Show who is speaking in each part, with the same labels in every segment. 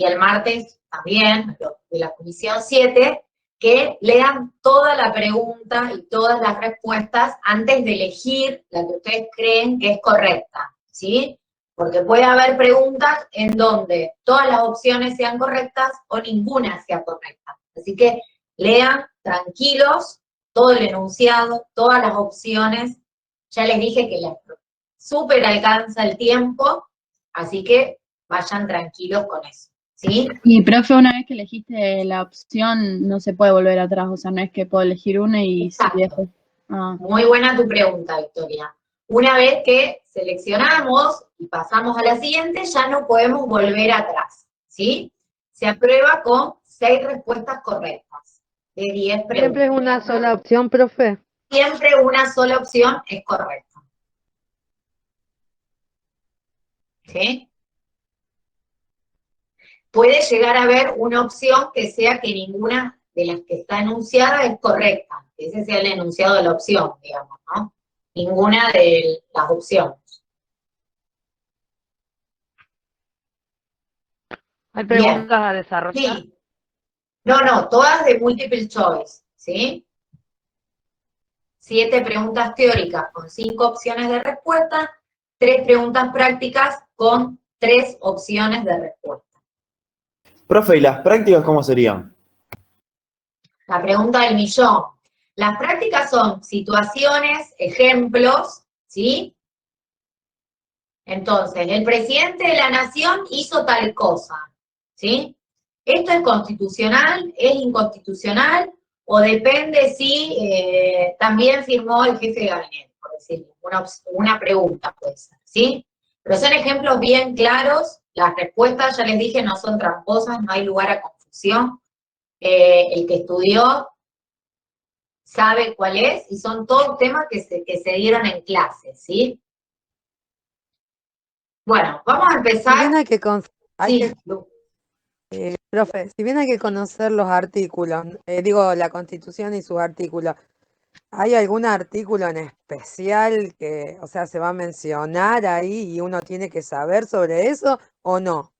Speaker 1: y el martes también, los de la comisión 7, que lean toda la pregunta y todas las respuestas antes de elegir la que ustedes creen que es correcta, ¿sí? Porque puede haber preguntas en donde todas las opciones sean correctas o ninguna sea correcta. Así que lean tranquilos todo el enunciado, todas las opciones. Ya les dije que les súper alcanza el tiempo, así que vayan tranquilos con eso, ¿sí?
Speaker 2: Y, profe, una vez que elegiste la opción, no se puede volver atrás, o sea, no es que puedo elegir una y si dejo. Ah.
Speaker 1: Muy buena tu pregunta, Victoria. Una vez que seleccionamos y pasamos a la siguiente, ya no podemos volver atrás, ¿sí? Se aprueba con 6 respuestas correctas de 10 preguntas.
Speaker 3: ¿Siempre es una sola opción, profe?
Speaker 1: Siempre una sola opción es correcta. ¿Sí? Puede llegar a haber una opción que sea que ninguna de las que está enunciada es correcta. Que ese sea el enunciado de la opción, digamos, ¿no? Ninguna de las opciones.
Speaker 3: ¿Hay preguntas
Speaker 1: Bien.
Speaker 3: a desarrollar?
Speaker 1: Sí. No, todas de multiple choice, ¿sí? 7 preguntas teóricas con 5 opciones de respuesta, 3 preguntas prácticas con 3 opciones de respuesta.
Speaker 4: Profe, ¿y las prácticas cómo serían?
Speaker 1: La pregunta del millón. Las prácticas son situaciones, ejemplos, ¿sí? Entonces, el presidente de la nación hizo tal cosa, ¿sí? ¿Esto es constitucional? ¿Es inconstitucional? ¿O depende si también firmó el jefe de gabinete, por decirlo? Una pregunta puede ser, ¿sí? Pero son ejemplos bien claros. Las respuestas, ya les dije, no son tramposas, no hay lugar a confusión. El que estudió sabe cuál es, y son todos temas que se dieron en clase, ¿sí? Bueno, vamos a empezar.
Speaker 3: Si bien hay que
Speaker 1: profe,
Speaker 3: si bien hay que conocer los artículos, la Constitución y sus artículos, ¿hay algún artículo en especial que, o sea, se va a mencionar ahí y uno tiene que saber sobre eso o no?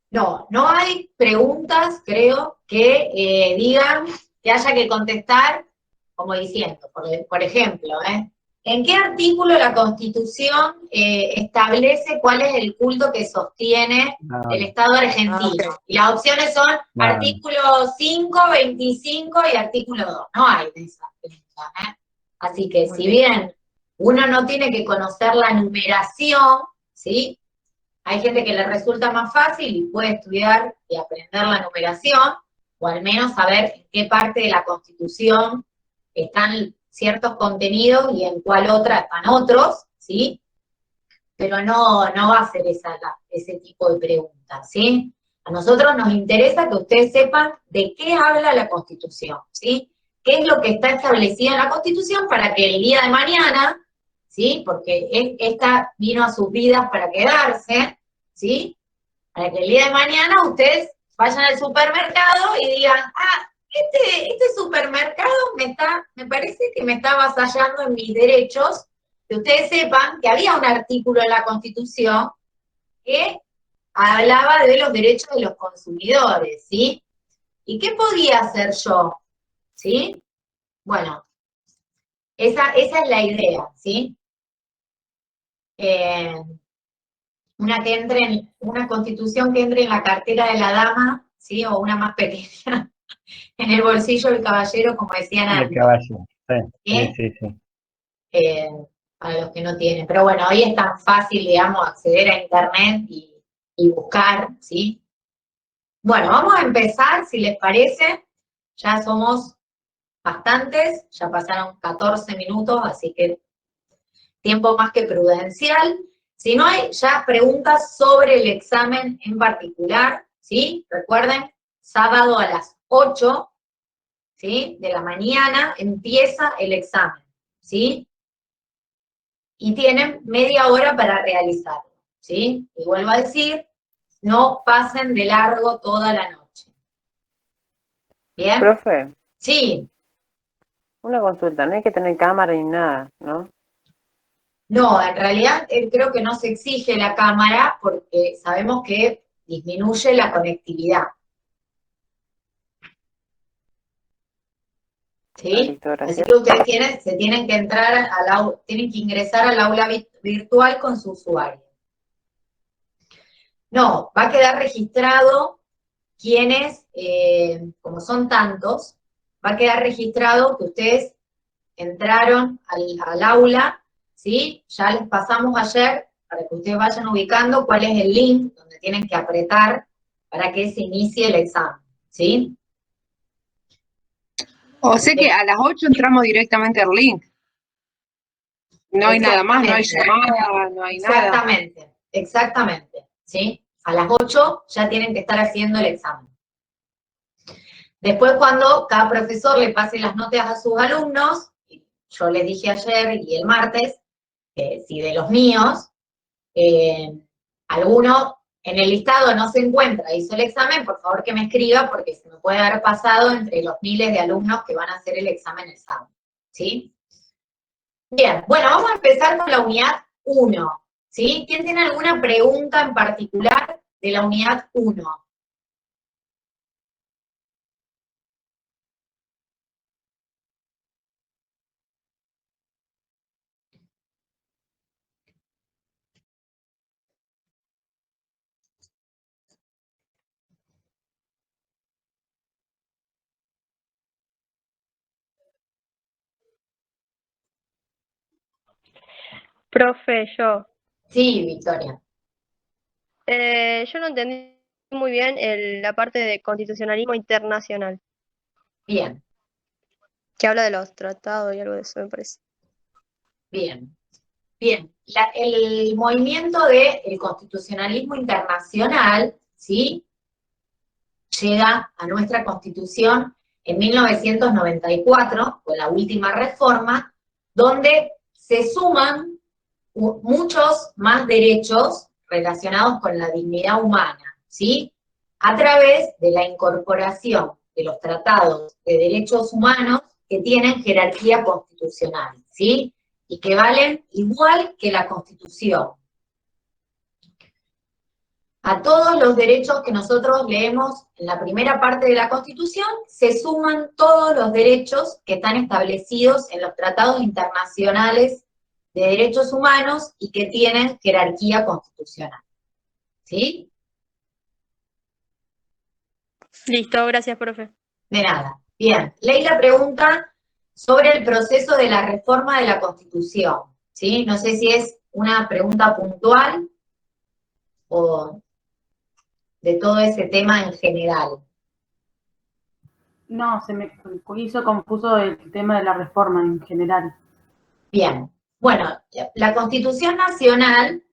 Speaker 1: No hay preguntas, creo, que digan que haya que contestar como diciendo, por ejemplo, ¿en qué artículo la Constitución establece cuál es el culto que sostiene el Estado argentino?
Speaker 3: Okay.
Speaker 1: Y las opciones son artículo 5, 25 y artículo 2. No hay de esas preguntas, Así que si bien uno no tiene que conocer la numeración, ¿sí? Hay gente que le resulta más fácil y puede estudiar y aprender la numeración, o al menos saber en qué parte de la Constitución están ciertos contenidos y en cuál otra están otros, ¿sí? Pero no va a ser ese tipo de preguntas, ¿sí? A nosotros nos interesa que ustedes sepan de qué habla la Constitución, ¿sí? ¿Qué es lo que está establecido en la Constitución para que el día de mañana, ¿sí? Porque esta vino a sus vidas para quedarse, ¿sí? Para que el día de mañana ustedes vayan al supermercado y digan, este supermercado me parece que me está avasallando en mis derechos, que ustedes sepan que había un artículo en la Constitución que hablaba de los derechos de los consumidores, ¿sí? ¿Y qué podía hacer yo? ¿Sí? Bueno, esa es la idea, ¿sí? Una Constitución que entre en la cartera de la dama, ¿sí? O una más pequeña, en el bolsillo del caballero, como decían antes.
Speaker 5: El caballo, sí.
Speaker 1: Para los que no tienen. Pero bueno, hoy es tan fácil, digamos, acceder a internet y buscar, ¿sí? Bueno, vamos a empezar, si les parece. Ya somos bastantes, ya pasaron 14 minutos, así que tiempo más que prudencial. Si no hay ya preguntas sobre el examen en particular, ¿sí? Recuerden, sábado a las 8, ¿sí? De la mañana empieza el examen, ¿sí? Y tienen media hora para realizarlo, ¿sí? Y vuelvo a decir, no pasen de largo toda la noche. ¿Bien?
Speaker 6: Profe.
Speaker 1: Sí.
Speaker 6: Una consulta, no hay que tener cámara ni nada, ¿no?
Speaker 1: No, en realidad creo que no se exige la cámara porque sabemos que, disminuye la conectividad. ¿Sí? Así que ustedes tienen que entrar tienen que ingresar al aula virtual con su usuario. No, va a quedar registrado quienes, como son tantos, va a quedar registrado que ustedes entraron al aula, ¿sí? Ya les pasamos ayer, para que ustedes vayan ubicando cuál es el link donde tienen que apretar para que se inicie el examen, ¿sí?
Speaker 7: O sea que a las 8 entramos directamente al link. No hay nada más, no hay llamada, no hay nada.
Speaker 1: Exactamente, exactamente, ¿sí? A las 8 ya tienen que estar haciendo el examen. Después, cuando cada profesor le pase las notas a sus alumnos, yo les dije ayer y el martes, si de los míos, alguno en el listado no se encuentra, hizo el examen, por favor que me escriba, porque se me puede haber pasado entre los miles de alumnos que van a hacer el examen el sábado, ¿sí? Bien, bueno, vamos a empezar con la unidad 1, ¿sí? ¿Quién tiene alguna pregunta en particular de la unidad 1?
Speaker 8: Profe, yo.
Speaker 1: Sí, Victoria.
Speaker 8: Yo no entendí muy bien la parte de constitucionalismo internacional,
Speaker 1: Bien,
Speaker 8: que habla de los tratados y algo de eso, me parece.
Speaker 1: bien. Bien, el movimiento del constitucionalismo internacional, ¿sí? Llega a nuestra Constitución en 1994, con la última reforma, donde se suman muchos más derechos relacionados con la dignidad humana, ¿sí? A través de la incorporación de los tratados de derechos humanos que tienen jerarquía constitucional, ¿sí? Y que valen igual que la Constitución. A todos los derechos que nosotros leemos en la primera parte de la Constitución, se suman todos los derechos que están establecidos en los tratados internacionales de derechos humanos y que tienen jerarquía constitucional. ¿Sí?
Speaker 8: Listo, gracias, profe.
Speaker 1: De nada. Bien, Leila pregunta sobre el proceso de la reforma de la Constitución. ¿Sí? No sé si es una pregunta puntual o de todo ese tema en general.
Speaker 9: No, se me hizo confuso el tema de la reforma en general.
Speaker 1: Bien, bueno, la Constitución Nacional,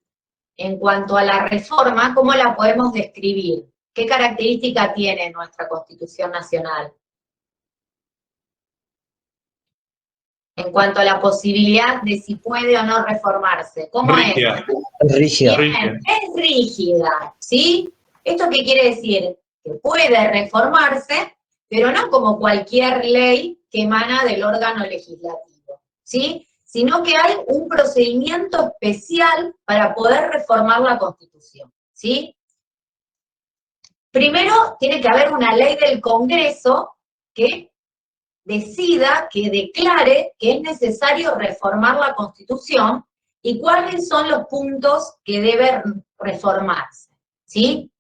Speaker 1: en cuanto a la reforma, ¿cómo la podemos describir? ¿Qué característica tiene nuestra Constitución Nacional? En cuanto a la posibilidad de si puede o no reformarse. ¿Cómo
Speaker 4: Rígida.
Speaker 1: es?
Speaker 5: Rígida.
Speaker 1: Bien, es rígida, ¿sí? ¿Esto qué quiere decir? Que puede reformarse, pero no como cualquier ley que emana del órgano legislativo, ¿sí? Sino que hay un procedimiento especial para poder reformar la Constitución, ¿sí? Primero, tiene que haber una ley del Congreso que decida, que declare que es necesario reformar la Constitución y cuáles son los puntos que deben reformarse, ¿sí?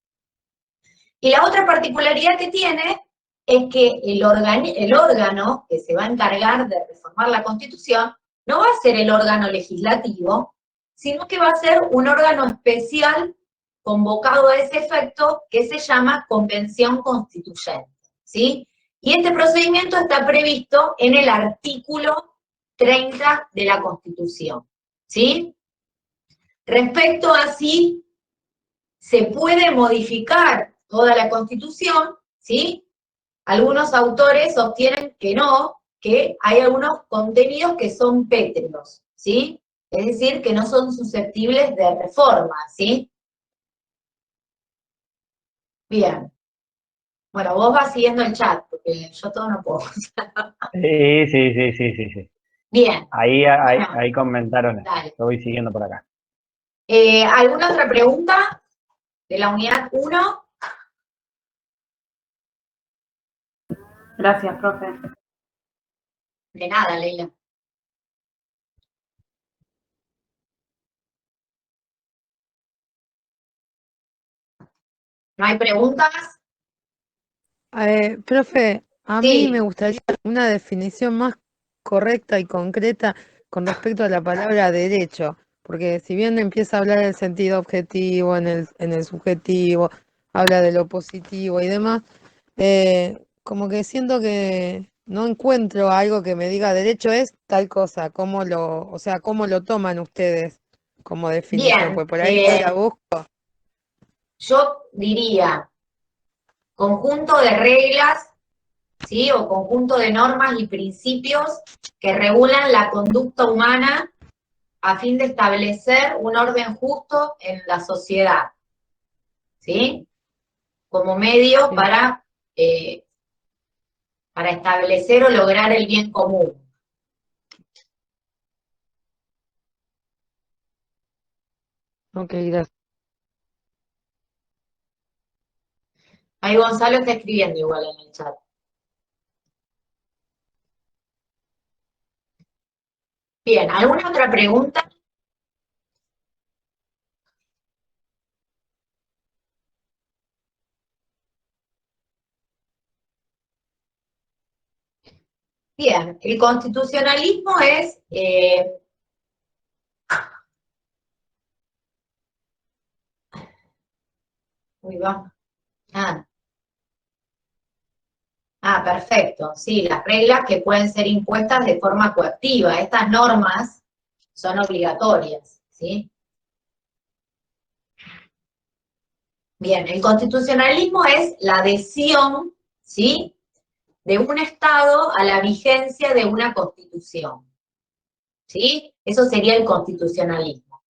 Speaker 1: Y la otra particularidad que tiene es que el órgano que se va a encargar de reformar la Constitución no va a ser el órgano legislativo, sino que va a ser un órgano especial convocado a ese efecto que se llama Convención Constituyente, ¿sí? Y este procedimiento está previsto en el artículo 30 de la Constitución, ¿sí? Respecto a si se puede modificar toda la Constitución, ¿sí? Algunos autores sostienen que no, que hay algunos contenidos que son pétreos, ¿sí? Es decir, que no son susceptibles de reforma, ¿sí? Bien. Bueno, vos vas siguiendo el chat, porque yo todo no puedo.
Speaker 5: Sí.
Speaker 1: Bien.
Speaker 5: Ahí comentaron.
Speaker 1: Dale.
Speaker 5: Lo voy siguiendo por acá.
Speaker 1: ¿Alguna otra pregunta? de la unidad 1.
Speaker 9: Gracias, profe.
Speaker 1: De nada, Leila. ¿No hay preguntas?
Speaker 3: Profe, a mí
Speaker 1: Sí.
Speaker 3: me gustaría una definición más correcta y concreta con respecto a la palabra derecho, porque si bien empieza a hablar del sentido objetivo, en el subjetivo, habla de lo positivo y demás, como que siento que no encuentro algo que me diga derecho es tal cosa, o sea, cómo lo toman ustedes como definición,
Speaker 1: Bien,
Speaker 3: pues por ahí yo la busco.
Speaker 1: yo diría conjunto de reglas, ¿sí? O conjunto de normas y principios que regulan la conducta humana a fin de establecer un orden justo en la sociedad, ¿sí? Como medio
Speaker 3: Sí.
Speaker 1: para establecer o lograr el bien común.
Speaker 3: Ok, gracias.
Speaker 1: Ahí Gonzalo está escribiendo igual en el chat. Bien, ¿alguna otra pregunta? Bien, el constitucionalismo es uy, va. Perfecto. Sí, las reglas que pueden ser impuestas de forma coactiva. Estas normas son obligatorias, ¿sí? Bien, el constitucionalismo es la adhesión, ¿sí?, de un Estado a la vigencia de una Constitución, ¿sí? Eso sería el constitucionalismo,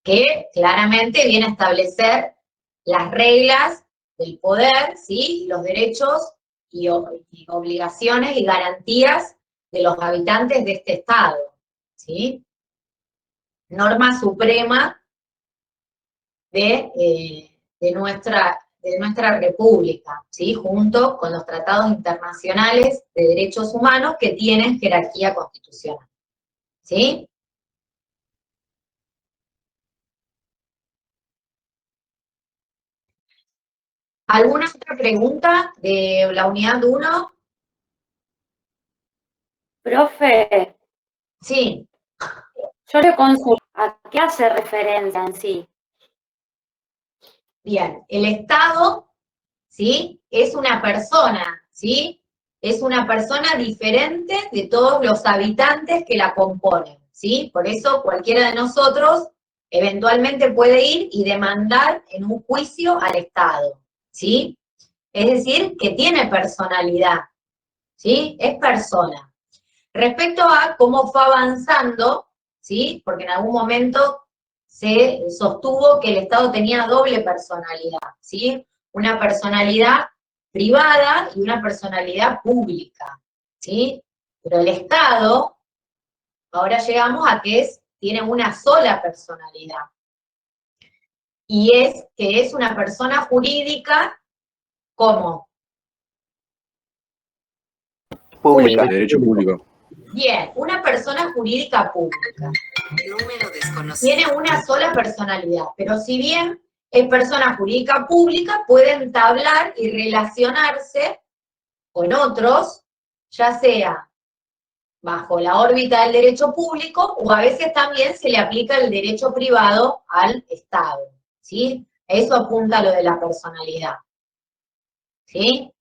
Speaker 1: que claramente viene a establecer las reglas del poder, ¿sí?, los derechos y obligaciones y garantías de los habitantes de este Estado, ¿sí? Norma suprema de nuestra república, ¿sí? Junto con los tratados internacionales de derechos humanos que tienen jerarquía constitucional, ¿sí? ¿Alguna otra pregunta de la unidad 1?
Speaker 10: Profe,
Speaker 1: Sí.
Speaker 10: yo le consulto, ¿a qué hace referencia en sí?
Speaker 1: Bien, el Estado, ¿sí?, es una persona, ¿sí? Es una persona diferente de todos los habitantes que la componen, ¿sí? Por eso cualquiera de nosotros eventualmente puede ir y demandar en un juicio al Estado, ¿sí? Es decir, que tiene personalidad, ¿sí? Es persona. Respecto a cómo fue avanzando, ¿sí?, porque en algún momento se sostuvo que el Estado tenía doble personalidad, ¿sí? Una personalidad privada y una personalidad pública, ¿sí? Pero el Estado, ahora llegamos a que tiene una sola personalidad, y es que es una persona jurídica, ¿cómo?
Speaker 4: Pública. De derecho público.
Speaker 1: Bien, una persona jurídica pública.
Speaker 11: Número desconocido.
Speaker 1: Tiene una sola personalidad, pero si bien es persona jurídica pública, puede entablar y relacionarse con otros, ya sea bajo la órbita del derecho público, o a veces también se le aplica el derecho privado al Estado, ¿sí? Eso apunta a lo de la personalidad, ¿sí?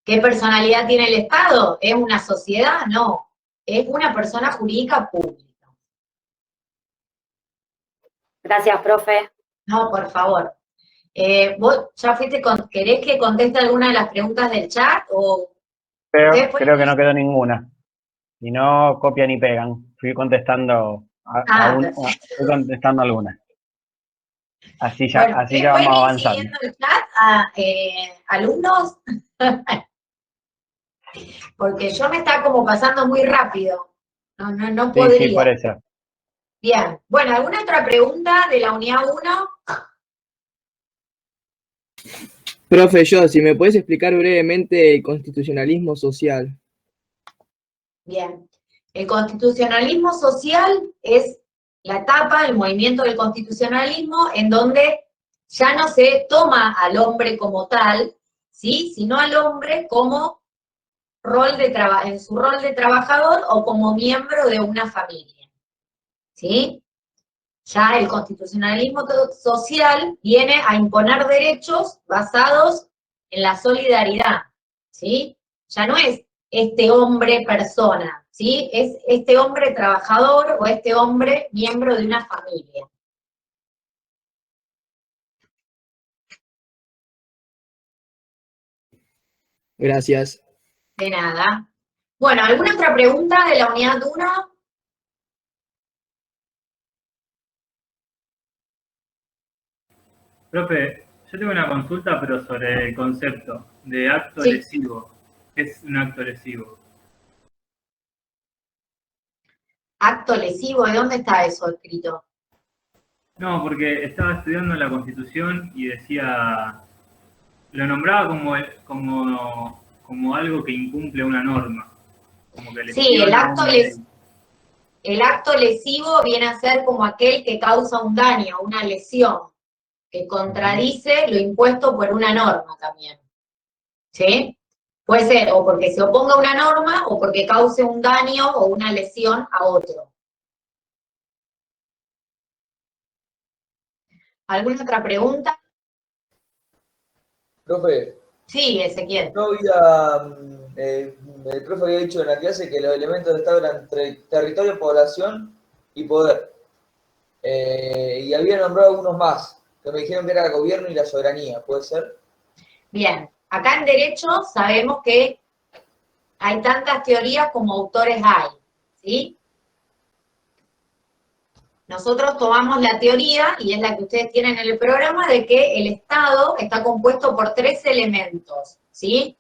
Speaker 1: ¿Qué personalidad tiene el Estado? ¿Es una sociedad? No, es una persona jurídica pública.
Speaker 10: Gracias, profe.
Speaker 1: No, por favor. ¿Vos ya querés que conteste alguna de las preguntas del chat?
Speaker 5: Creo que no quedó ninguna. Si no, copian y pegan. Fui contestando fui contestando algunas. Así ya,
Speaker 1: Bueno,
Speaker 5: así ya vamos avanzando.
Speaker 1: siguiendo el chat, alumnos, porque yo me está como pasando muy rápido. No
Speaker 5: Sí,
Speaker 1: podría.
Speaker 5: sí, por eso.
Speaker 1: Bien, bueno, ¿alguna otra pregunta de la unidad 1?
Speaker 12: Profe, si me puedes explicar brevemente el constitucionalismo social.
Speaker 1: Bien. El constitucionalismo social es la etapa, el movimiento del constitucionalismo, en donde ya no se toma al hombre como tal, ¿sí? Sino al hombre como en su rol de trabajador o como miembro de una familia, ¿sí? Ya el constitucionalismo social viene a imponer derechos basados en la solidaridad, ¿sí? Ya no es este hombre persona, ¿sí? Es este hombre trabajador o este hombre miembro de una familia.
Speaker 12: Gracias.
Speaker 1: De nada. Bueno, ¿alguna otra pregunta de la unidad 1?
Speaker 13: Profe, yo tengo una consulta, pero sobre el concepto de acto lesivo. ¿Qué es un acto lesivo?
Speaker 1: ¿Acto lesivo? ¿De dónde está eso escrito?
Speaker 13: No, porque estaba estudiando la Constitución y decía, lo nombraba como algo que incumple una norma. Como que
Speaker 1: sí, el acto lesivo viene a ser como aquel que causa un daño, una lesión, que contradice lo impuesto por una norma también. ¿Sí? Puede ser o porque se oponga a una norma o porque cause un daño o una lesión a otro. ¿Alguna otra pregunta?
Speaker 14: Profe.
Speaker 1: Sí, Ezequiel.
Speaker 14: No había, el profe había dicho en la clase que los elementos de Estado eran territorio, población y poder. Y había nombrado algunos más, que me dijeron que era el gobierno y la soberanía, ¿puede ser?
Speaker 1: Bien, acá en Derecho sabemos que hay tantas teorías como autores hay, ¿sí? Nosotros tomamos la teoría, y es la que ustedes tienen en el programa, de que el Estado está compuesto por 3 elementos, ¿sí?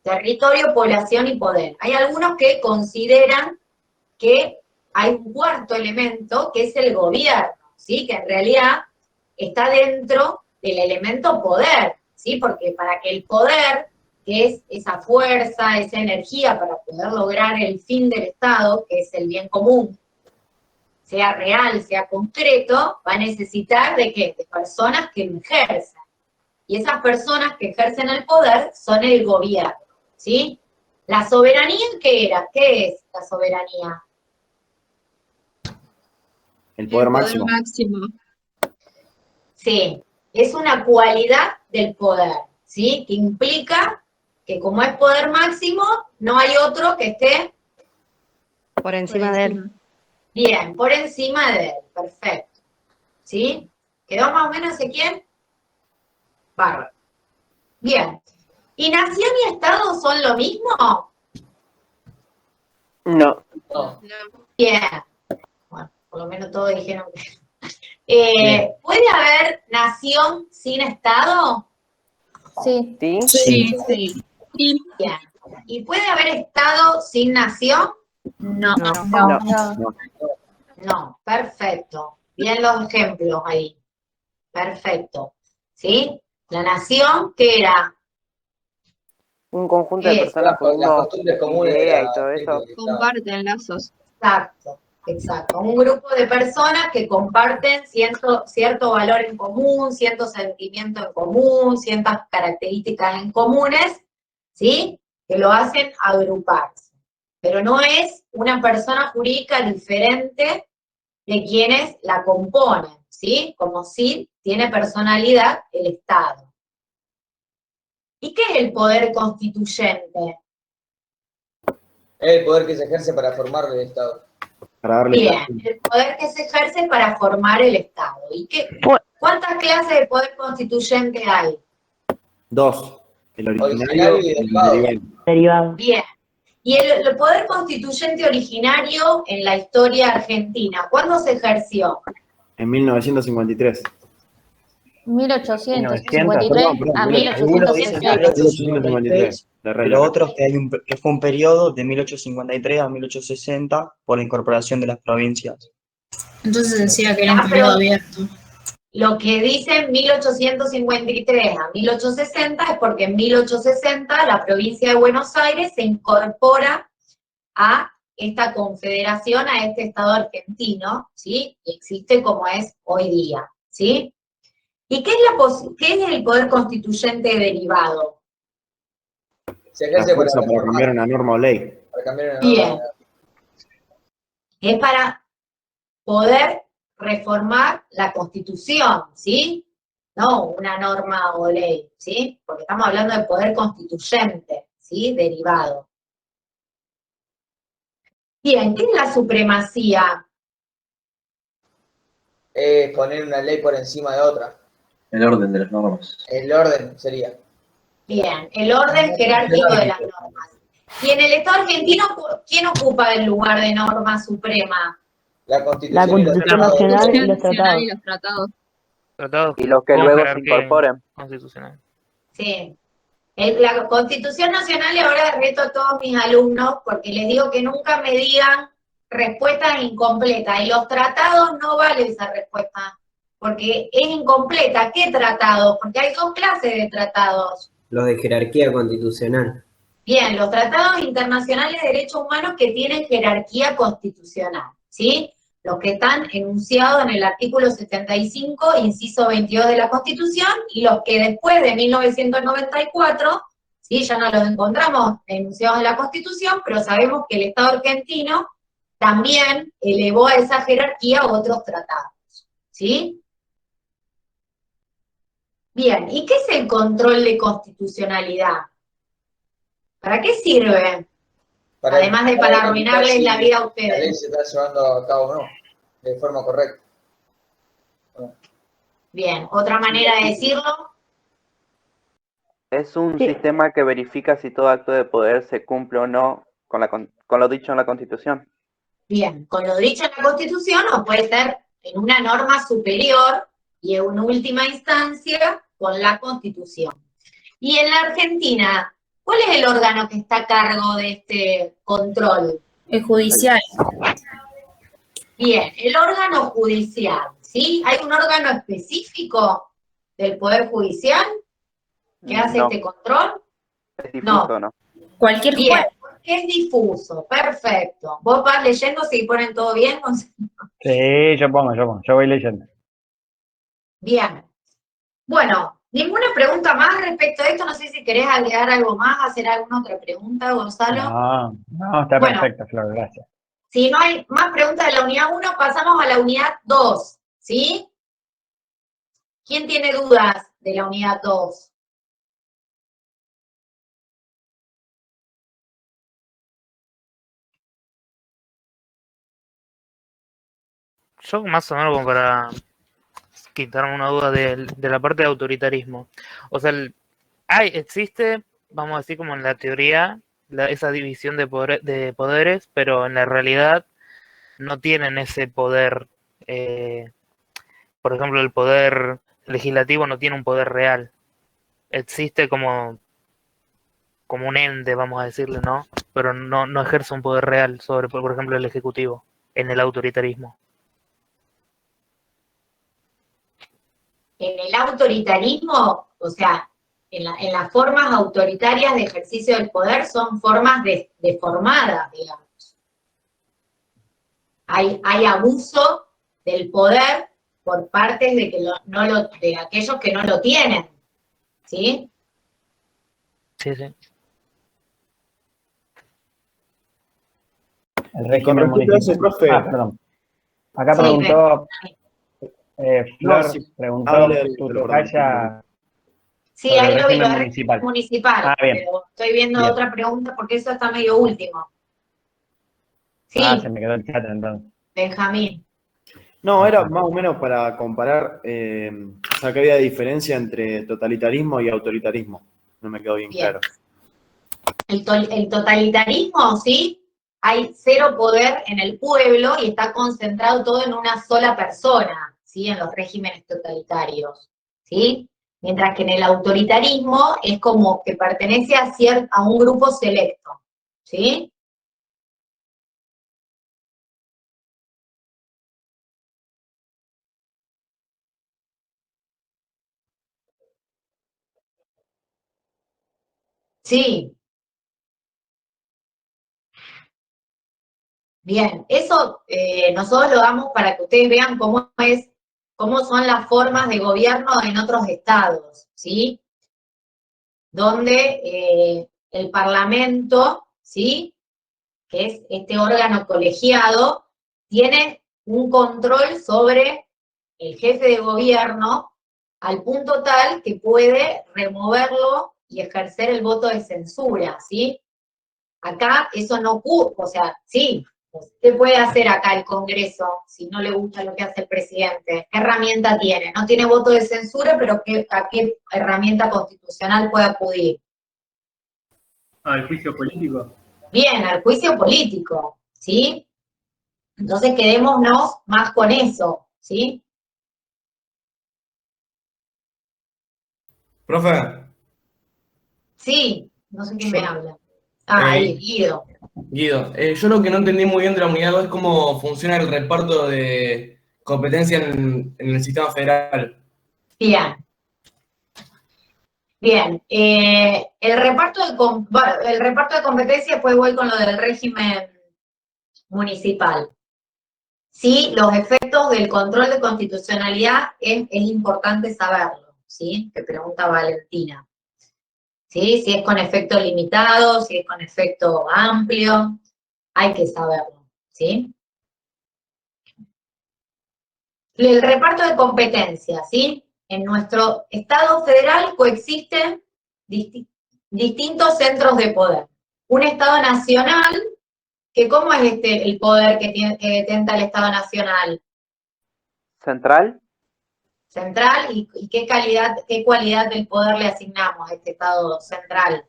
Speaker 1: Territorio, población y poder. Hay algunos que consideran que hay un 4º elemento, que es el gobierno, ¿sí? Que en realidad está dentro del elemento poder, ¿sí? Porque para que el poder, que es esa fuerza, esa energía para poder lograr el fin del Estado, que es el bien común, sea real, sea concreto, va a necesitar ¿de qué? De personas que lo ejerzan. Y esas personas que ejercen el poder son el gobierno, ¿sí? ¿La soberanía qué era? ¿Qué es la soberanía?
Speaker 4: El poder máximo.
Speaker 1: Sí, es una cualidad del poder, ¿sí? Que implica que como es poder máximo, no hay otro que esté
Speaker 6: por encima de él.
Speaker 1: Bien, por encima de él, perfecto. ¿Sí? ¿Quedó más o menos, Ezequiel? Bárbaro. Bien. ¿Y nación y Estado son lo mismo?
Speaker 6: No.
Speaker 1: Bien. Bueno, por lo menos todos dijeron que... ¿puede haber nación sin Estado?
Speaker 6: Sí.
Speaker 2: Sí.
Speaker 1: Bien. ¿Y puede haber Estado sin nación?
Speaker 2: No.
Speaker 1: No, perfecto. Bien los ejemplos ahí. Perfecto. ¿Sí? La nación, ¿qué era?
Speaker 6: Un conjunto de personas con
Speaker 14: las costumbres comunes
Speaker 6: idea y todo eso.
Speaker 2: Comparten lazos.
Speaker 1: Exacto. Un grupo de personas que comparten cierto valor en común, cierto sentimiento en común, ciertas características en comunes, ¿sí? Que lo hacen agruparse. Pero no es una persona jurídica diferente de quienes la componen, ¿sí? Como si tiene personalidad el Estado. ¿Y qué es el poder constituyente?
Speaker 14: El poder que se ejerce para formar el Estado.
Speaker 1: Bien, el poder que se ejerce para formar el Estado. ¿Y cuántas clases de poder constituyente hay?
Speaker 4: 2. El originario y el
Speaker 6: derivado.
Speaker 1: Bien. ¿Y el poder constituyente originario en la historia argentina, cuándo se ejerció?
Speaker 4: En 1953.
Speaker 6: 1853 a 1860.
Speaker 15: Pero otros que fue un periodo de 1853 a 1860 por la incorporación de las provincias.
Speaker 2: Entonces decía que era un periodo abierto.
Speaker 1: lo que dice 1853 a 1860 es porque en 1860 la provincia de Buenos Aires se incorpora a esta confederación, a este Estado argentino, ¿sí? Y existe como es hoy día, ¿sí? ¿Y qué es el poder constituyente derivado?
Speaker 4: La fuerza para cambiar una norma o ley.
Speaker 1: Bien. Es para poder reformar la Constitución, ¿sí? No una norma o ley, ¿sí? Porque estamos hablando de poder constituyente, ¿sí? Derivado. Bien, ¿qué es la supremacía?
Speaker 14: Poner una ley por encima de otra.
Speaker 16: El orden de las normas.
Speaker 14: El orden sería.
Speaker 1: Bien, el orden jerárquico de las normas. Y en el Estado argentino, ¿quién ocupa el lugar de norma suprema?
Speaker 14: La Constitución,
Speaker 6: Nacional y los tratados.
Speaker 2: y los tratados.
Speaker 6: Y los que luego se incorporen.
Speaker 17: Constitucional.
Speaker 1: Sí. La Constitución Nacional, y ahora reto a todos mis alumnos, porque les digo que nunca me digan respuestas incompletas. Y los tratados no vale esa respuesta, porque es incompleta. ¿Qué tratado? Porque hay dos clases de tratados.
Speaker 18: Los de jerarquía constitucional.
Speaker 1: Bien, los tratados internacionales de derechos humanos que tienen jerarquía constitucional, ¿sí? Los que están enunciados en el artículo 75, inciso 22 de la Constitución, y los que después de 1994, ¿sí? Ya no los encontramos enunciados en la Constitución, pero sabemos que el Estado argentino también elevó a esa jerarquía otros tratados, ¿sí? Bien, ¿y qué es el control de constitucionalidad? ¿Para qué sirve? Además de para arruinarles la vida a ustedes.
Speaker 14: La ley se está llevando a cabo o no, de forma correcta.
Speaker 1: Bien, otra manera de decirlo.
Speaker 6: Es un sistema que verifica si todo acto de poder se cumple o no con lo dicho en la Constitución.
Speaker 1: Bien, con lo dicho en la Constitución, o puede ser en una norma superior y en última instancia con la Constitución. Y en la Argentina, ¿cuál es el órgano que está a cargo de este control?
Speaker 10: El judicial.
Speaker 1: Bien, el órgano judicial, ¿sí? ¿Hay un órgano específico del Poder Judicial que hace este control?
Speaker 6: Es difuso, ¿no?
Speaker 10: Cualquier
Speaker 1: Bien,
Speaker 10: juez.
Speaker 1: porque es difuso, perfecto. ¿Vos vas leyendo si ponen todo bien?
Speaker 5: Sí, yo pongo, yo voy leyendo.
Speaker 1: Bien. Bueno, ninguna pregunta más respecto a esto. No sé si querés agregar algo más, hacer alguna otra pregunta, Gonzalo.
Speaker 5: No, está
Speaker 1: Bueno.
Speaker 5: perfecto, Flor, gracias.
Speaker 1: Si no hay más preguntas de la unidad 1, pasamos a la unidad 2, ¿sí? ¿Quién tiene dudas de la unidad 2?
Speaker 17: Yo más o menos como para quitarme una duda de la parte de autoritarismo. O sea, existe, vamos a decir como en la teoría, esa división de poderes, pero en la realidad no tienen ese poder. Por ejemplo, el poder legislativo no tiene un poder real. Existe como un ente, vamos a decirle, ¿no? Pero no ejerce un poder real sobre, por ejemplo, el ejecutivo en el autoritarismo.
Speaker 1: En el autoritarismo, o sea, en las formas autoritarias de ejercicio del poder son formas deformadas, digamos. Hay abuso del poder por partes de aquellos que no lo tienen, ¿sí?
Speaker 17: Sí, sí.
Speaker 5: El régimen municipal.
Speaker 4: Profe.
Speaker 5: Perdón. Acá
Speaker 1: Sí,
Speaker 5: preguntó, Flor,
Speaker 4: No, sí.
Speaker 5: preguntó
Speaker 4: Hable
Speaker 5: tu
Speaker 4: del
Speaker 5: tocaya
Speaker 1: Sí,
Speaker 5: sobre
Speaker 1: ahí
Speaker 5: el
Speaker 1: lo vi,
Speaker 5: régimen
Speaker 1: lo de
Speaker 5: municipal.
Speaker 1: municipal,
Speaker 5: Ah, bien.
Speaker 1: pero estoy viendo
Speaker 5: Bien.
Speaker 1: otra pregunta porque eso está medio último. Sí,
Speaker 5: Se me quedó el chat entonces.
Speaker 1: Benjamín.
Speaker 4: No, era más o menos para comparar, o sea, que había diferencia entre totalitarismo y autoritarismo. No me quedó bien claro.
Speaker 1: El totalitarismo, ¿sí? Hay cero poder en el pueblo y está concentrado todo en una sola persona, ¿sí? En los regímenes totalitarios, ¿sí? Mientras que en el autoritarismo es como que pertenece a un grupo selecto, ¿sí? Sí. Bien, eso nosotros lo damos para que ustedes vean cómo son las formas de gobierno en otros estados, ¿sí? Donde el Parlamento, ¿sí? Que es este órgano colegiado, tiene un control sobre el jefe de gobierno al punto tal que puede removerlo y ejercer el voto de censura, ¿sí? Acá eso no ocurre, o sea, sí, ¿qué puede hacer acá el Congreso si no le gusta lo que hace el presidente? ¿Qué herramienta tiene? No tiene voto de censura, pero ¿a qué herramienta constitucional puede acudir?
Speaker 13: ¿Al juicio político?
Speaker 1: Bien, al juicio político, ¿sí? Entonces quedémonos más con eso, ¿sí?
Speaker 19: Profe,
Speaker 1: Sí, no sé quién me habla. Ah, ahí, Guido.
Speaker 19: Guido, yo lo que no entendí muy bien de la unidad 2 es cómo funciona el reparto de competencia en el sistema federal.
Speaker 1: Bien. Bien, el reparto de competencias, después voy con lo del régimen municipal. Sí, los efectos del control de constitucionalidad es importante saberlo, ¿sí? Que pregunta Valentina. ¿Sí? Si es con efecto limitado, si es con efecto amplio, hay que saberlo, ¿sí? El reparto de competencias, ¿sí? En nuestro Estado federal coexisten distintos centros de poder. Un Estado nacional, que ¿cómo es el poder que detenta el Estado nacional?
Speaker 6: ¿Central?
Speaker 1: Central, ¿y qué cualidad del poder le asignamos a este Estado central?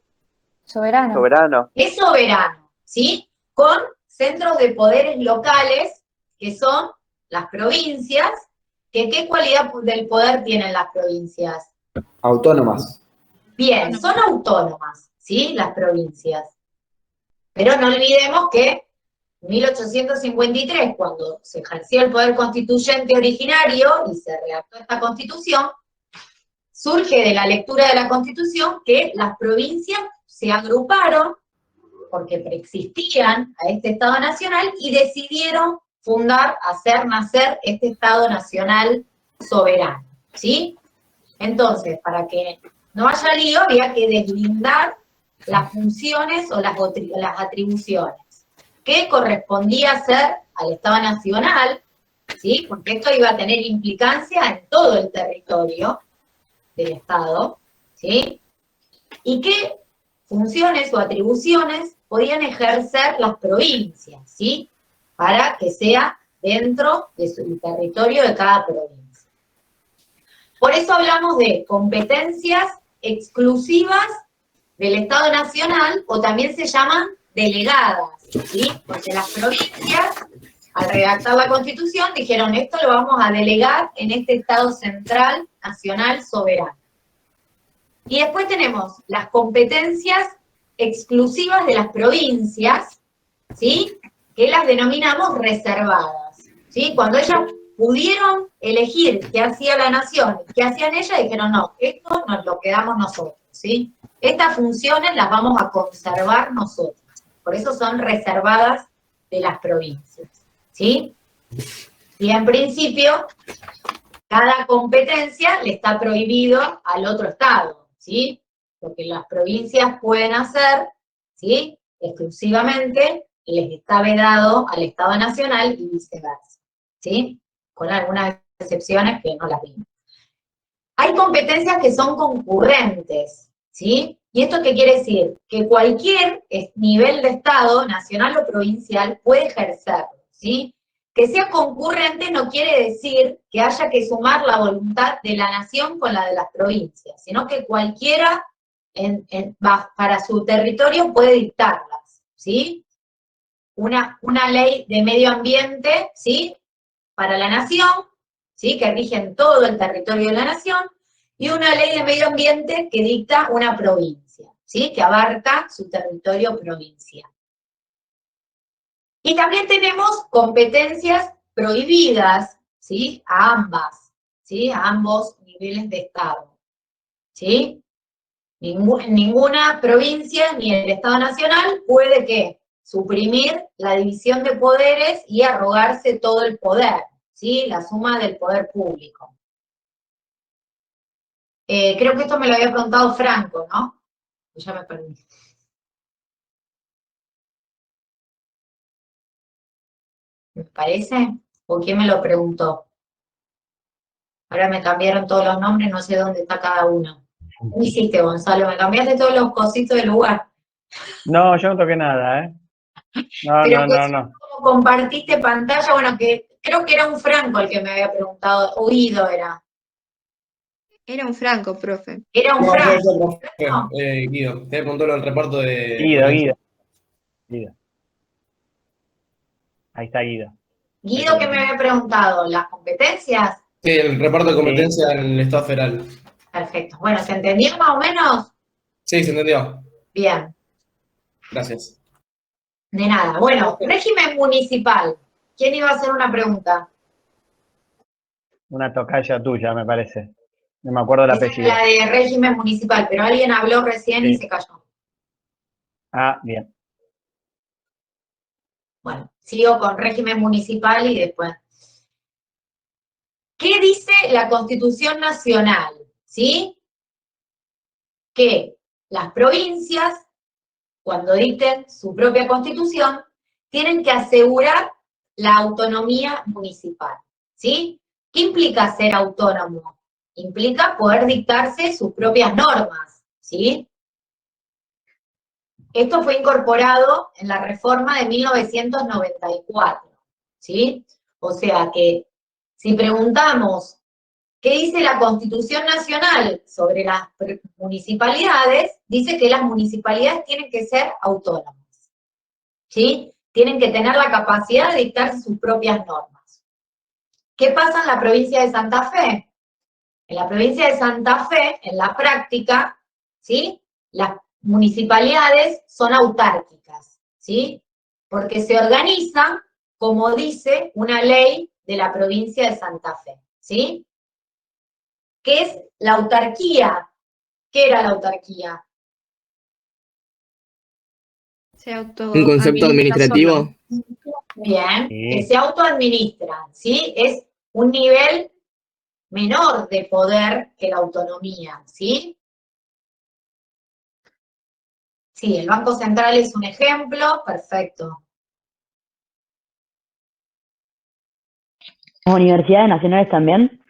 Speaker 20: Soberano.
Speaker 6: Soberano.
Speaker 1: Es soberano, ¿sí? Con centros de poderes locales, que son las provincias, que ¿qué cualidad del poder tienen las provincias?
Speaker 4: Autónomas.
Speaker 1: Bien, son autónomas, ¿sí? Las provincias. Pero no olvidemos que en 1853, cuando se ejerció el poder constituyente originario y se redactó esta constitución, surge de la lectura de la constitución que las provincias se agruparon porque preexistían a este Estado Nacional y decidieron hacer nacer este Estado Nacional soberano, ¿sí? Entonces, para que no haya lío, había que deslindar las funciones o las atribuciones. ¿Qué correspondía hacer al Estado Nacional? ¿Sí? Porque esto iba a tener implicancia en todo el territorio del Estado, ¿sí? ¿Y qué funciones o atribuciones podían ejercer las provincias, ¿sí? Para que sea dentro del territorio de cada provincia. Por eso hablamos de competencias exclusivas del Estado Nacional, o también se llaman delegadas, ¿sí? Porque las provincias, al redactar la Constitución, dijeron, esto lo vamos a delegar en este Estado central, nacional, soberano. Y después tenemos las competencias exclusivas de las provincias, ¿sí? Que las denominamos reservadas, ¿sí? Cuando ellas pudieron elegir qué hacía la nación, qué hacían ellas, dijeron, no, esto nos lo quedamos nosotros, ¿sí? Estas funciones las vamos a conservar nosotros. Por eso son reservadas de las provincias, ¿sí? Y en principio, cada competencia le está prohibido al otro estado, ¿sí? Lo que las provincias pueden hacer, ¿sí? Exclusivamente les está vedado al Estado Nacional y viceversa, ¿sí? Con algunas excepciones que no las vimos. Hay competencias que son concurrentes, ¿sí? ¿Y esto qué quiere decir? Que cualquier nivel de Estado, nacional o provincial, puede ejercerlo, ¿sí? Que sea concurrente no quiere decir que haya que sumar la voluntad de la nación con la de las provincias, sino que cualquiera para su territorio puede dictarlas, ¿sí? Una ley de medio ambiente, ¿sí? Para la nación, ¿sí? Que rige en todo el territorio de la nación, y una ley de medio ambiente que dicta una provincia, ¿sí? Que abarca su territorio provincial. Y también tenemos competencias prohibidas, ¿sí? A ambos niveles de Estado, ¿sí? Ninguna provincia ni el Estado Nacional puede ¿qué? Suprimir la división de poderes y arrogarse todo el poder, ¿sí? La suma del poder público. Creo que esto me lo había preguntado Franco, ¿no? Ya me perdí. ¿Me parece? ¿O quién me lo preguntó? Ahora me cambiaron todos los nombres, no sé dónde está cada uno. ¿Qué hiciste, Gonzalo? Me cambiaste todos los cositos del lugar.
Speaker 5: No, yo no toqué nada, ¿eh? No,
Speaker 1: Pero
Speaker 5: no.
Speaker 1: como compartiste pantalla, bueno, que creo que era un Franco el que me había preguntado, o Guido era.
Speaker 8: Era un Franco, profe.
Speaker 1: Era un
Speaker 19: No,
Speaker 1: Franco.
Speaker 19: Guido, te preguntó el reparto de...
Speaker 5: Guido. Ahí está Guido.
Speaker 1: Guido, ¿qué me había preguntado? ¿Las competencias?
Speaker 19: Sí, el reparto de competencia en el Estado Federal.
Speaker 1: Perfecto. Bueno, ¿se entendió más o menos?
Speaker 19: Sí, se entendió.
Speaker 1: Bien.
Speaker 19: Gracias.
Speaker 1: De nada. Bueno, régimen municipal. ¿Quién iba a hacer una pregunta?
Speaker 5: Una tocaya tuya, me parece. No me acuerdo el apellido.
Speaker 1: La de régimen municipal, pero alguien habló recién y se cayó.
Speaker 5: Ah, bien.
Speaker 1: Bueno, sigo con régimen municipal y después. ¿Qué dice la Constitución Nacional? ¿Sí? Que las provincias, cuando dicten su propia constitución, tienen que asegurar la autonomía municipal. ¿Sí? ¿Qué implica ser autónomo? Implica poder dictarse sus propias normas. ¿Sí? Esto fue incorporado en la reforma de 1994, ¿sí? O sea que si preguntamos qué dice la Constitución Nacional sobre las municipalidades, dice que las municipalidades tienen que ser autónomas, ¿sí? Tienen que tener la capacidad de dictarse sus propias normas. ¿Qué pasa en la provincia de Santa Fe? En la provincia de Santa Fe, en la práctica, ¿sí? Las municipalidades son autárquicas, ¿sí? Porque se organizan, como dice una ley de la provincia de Santa Fe, ¿sí? ¿Qué es la autarquía? ¿Qué era la autarquía?
Speaker 12: Un concepto administrativo.
Speaker 1: Bien, que se autoadministran, ¿sí? Es un nivel menor de poder que la autonomía, ¿sí? Sí, el Banco Central es un ejemplo, perfecto.
Speaker 20: ¿Las universidades nacionales también?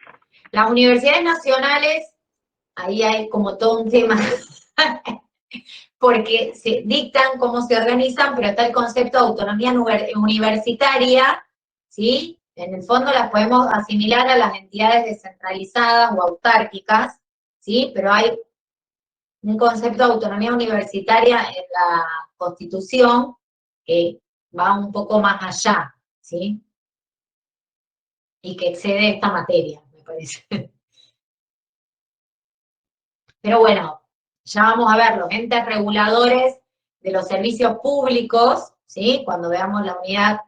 Speaker 1: Las universidades nacionales, ahí hay como todo un tema, porque se dictan cómo se organizan, pero está el concepto de autonomía universitaria, ¿sí? En el fondo las podemos asimilar a las entidades descentralizadas o autárquicas, ¿sí? Pero hay un concepto de autonomía universitaria en la Constitución que va un poco más allá, ¿sí? Y que excede esta materia, me parece. Pero bueno, ya vamos a ver los entes reguladores de los servicios públicos, ¿sí? Cuando veamos la unidad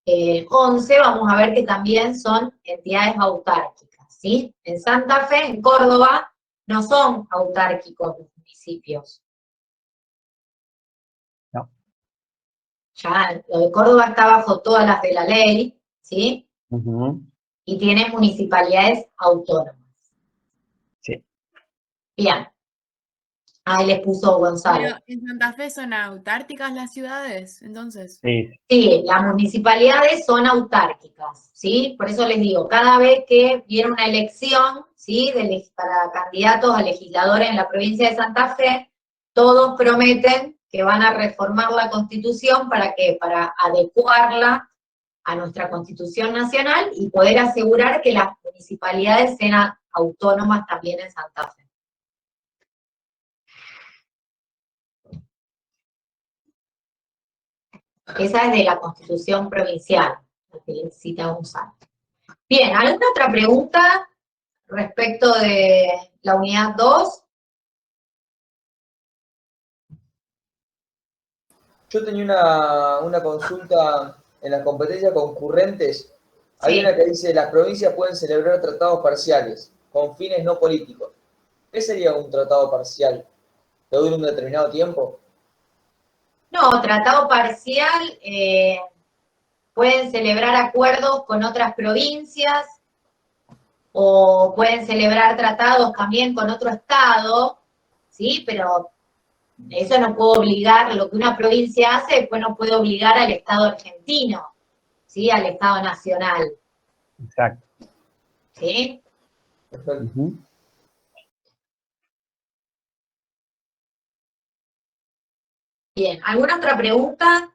Speaker 1: 11, vamos a ver que también son entidades autárquicas, ¿sí? En Santa Fe, en Córdoba, no son autárquicos los municipios.
Speaker 5: No.
Speaker 1: Ya, lo de Córdoba está bajo todas las de la ley, ¿sí? Y tiene municipalidades autónomas.
Speaker 5: Sí.
Speaker 1: Bien. Ahí les puso Gonzalo.
Speaker 21: Pero en Santa Fe son autárquicas las ciudades, entonces.
Speaker 1: Sí, las municipalidades son autárquicas, ¿sí? Por eso les digo, cada vez que viene una elección, ¿sí? Para candidatos a legisladores en la provincia de Santa Fe, todos prometen que van a reformar la Constitución, ¿para qué? Para adecuarla a nuestra Constitución Nacional y poder asegurar que las municipalidades sean autónomas también en Santa Fe. Esa es de la Constitución Provincial, la que cita Gonzalo. Bien, ¿alguna otra pregunta respecto de la unidad 2?
Speaker 14: Yo tenía una consulta en las competencias concurrentes. Hay una que dice, las provincias pueden celebrar tratados parciales con fines no políticos. ¿Qué sería un tratado parcial? que dure un determinado tiempo.
Speaker 1: No, tratado parcial, pueden celebrar acuerdos con otras provincias o pueden celebrar tratados también con otro estado, ¿sí? Pero eso no puede obligar, lo que una provincia hace, después no puede obligar al Estado argentino, ¿sí? Al Estado nacional.
Speaker 5: Exacto.
Speaker 1: ¿Sí?
Speaker 14: Perfecto.
Speaker 1: Bien, ¿alguna otra pregunta?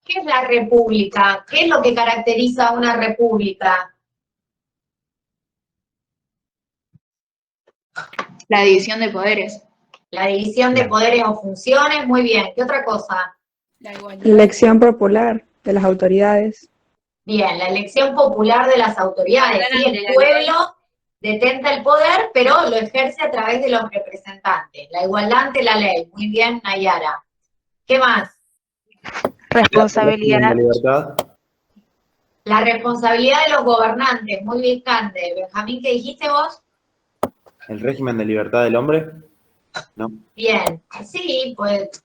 Speaker 1: ¿Qué es la república? ¿Qué es lo que caracteriza a una república?
Speaker 21: La división de poderes.
Speaker 1: La división de poderes o funciones, muy bien. ¿Qué otra cosa?
Speaker 21: La igualdad.
Speaker 7: Elección popular de las autoridades.
Speaker 1: Bien, la elección popular de las autoridades. ¿Sí? El pueblo detenta el poder, pero lo ejerce a través de los representantes. La igualdad ante la ley. Muy bien, Nayara. ¿Qué más?
Speaker 4: Responsabilidad. La libertad.
Speaker 1: La responsabilidad de los gobernantes. Muy bien, Cande. Benjamín, ¿qué dijiste vos?
Speaker 4: El régimen de libertad del hombre. ¿No?
Speaker 1: Bien. Sí, pues,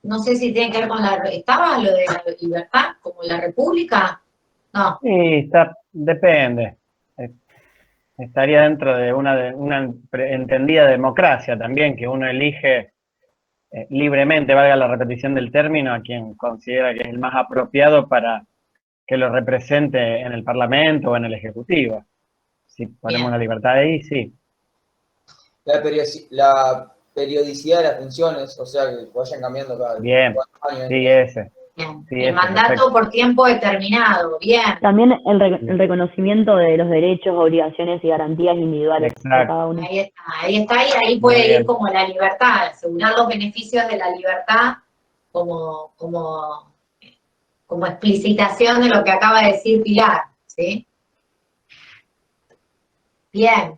Speaker 1: no sé si tiene que ver con la... ¿Estaba lo de la libertad, como la república? No.
Speaker 5: Sí, depende. Estaría dentro de una entendida democracia también, que uno elige libremente, valga la repetición del término, a quien considera que es el más apropiado para que lo represente en el Parlamento o en el Ejecutivo. Si ponemos la libertad ahí, sí.
Speaker 14: La periodicidad de las funciones, o sea, que vayan cambiando cada
Speaker 5: Bien,
Speaker 14: 4 años.
Speaker 5: sí, ese.
Speaker 1: Bien.
Speaker 5: Sí,
Speaker 1: El mandato
Speaker 5: perfecto.
Speaker 1: por tiempo determinado. Bien.
Speaker 20: También el reconocimiento de los derechos, obligaciones y garantías individuales de cada uno.
Speaker 1: Ahí está, y ahí puede ir como la libertad, asegurar los beneficios de la libertad como explicitación de lo que acaba de decir Pilar, ¿sí? Bien.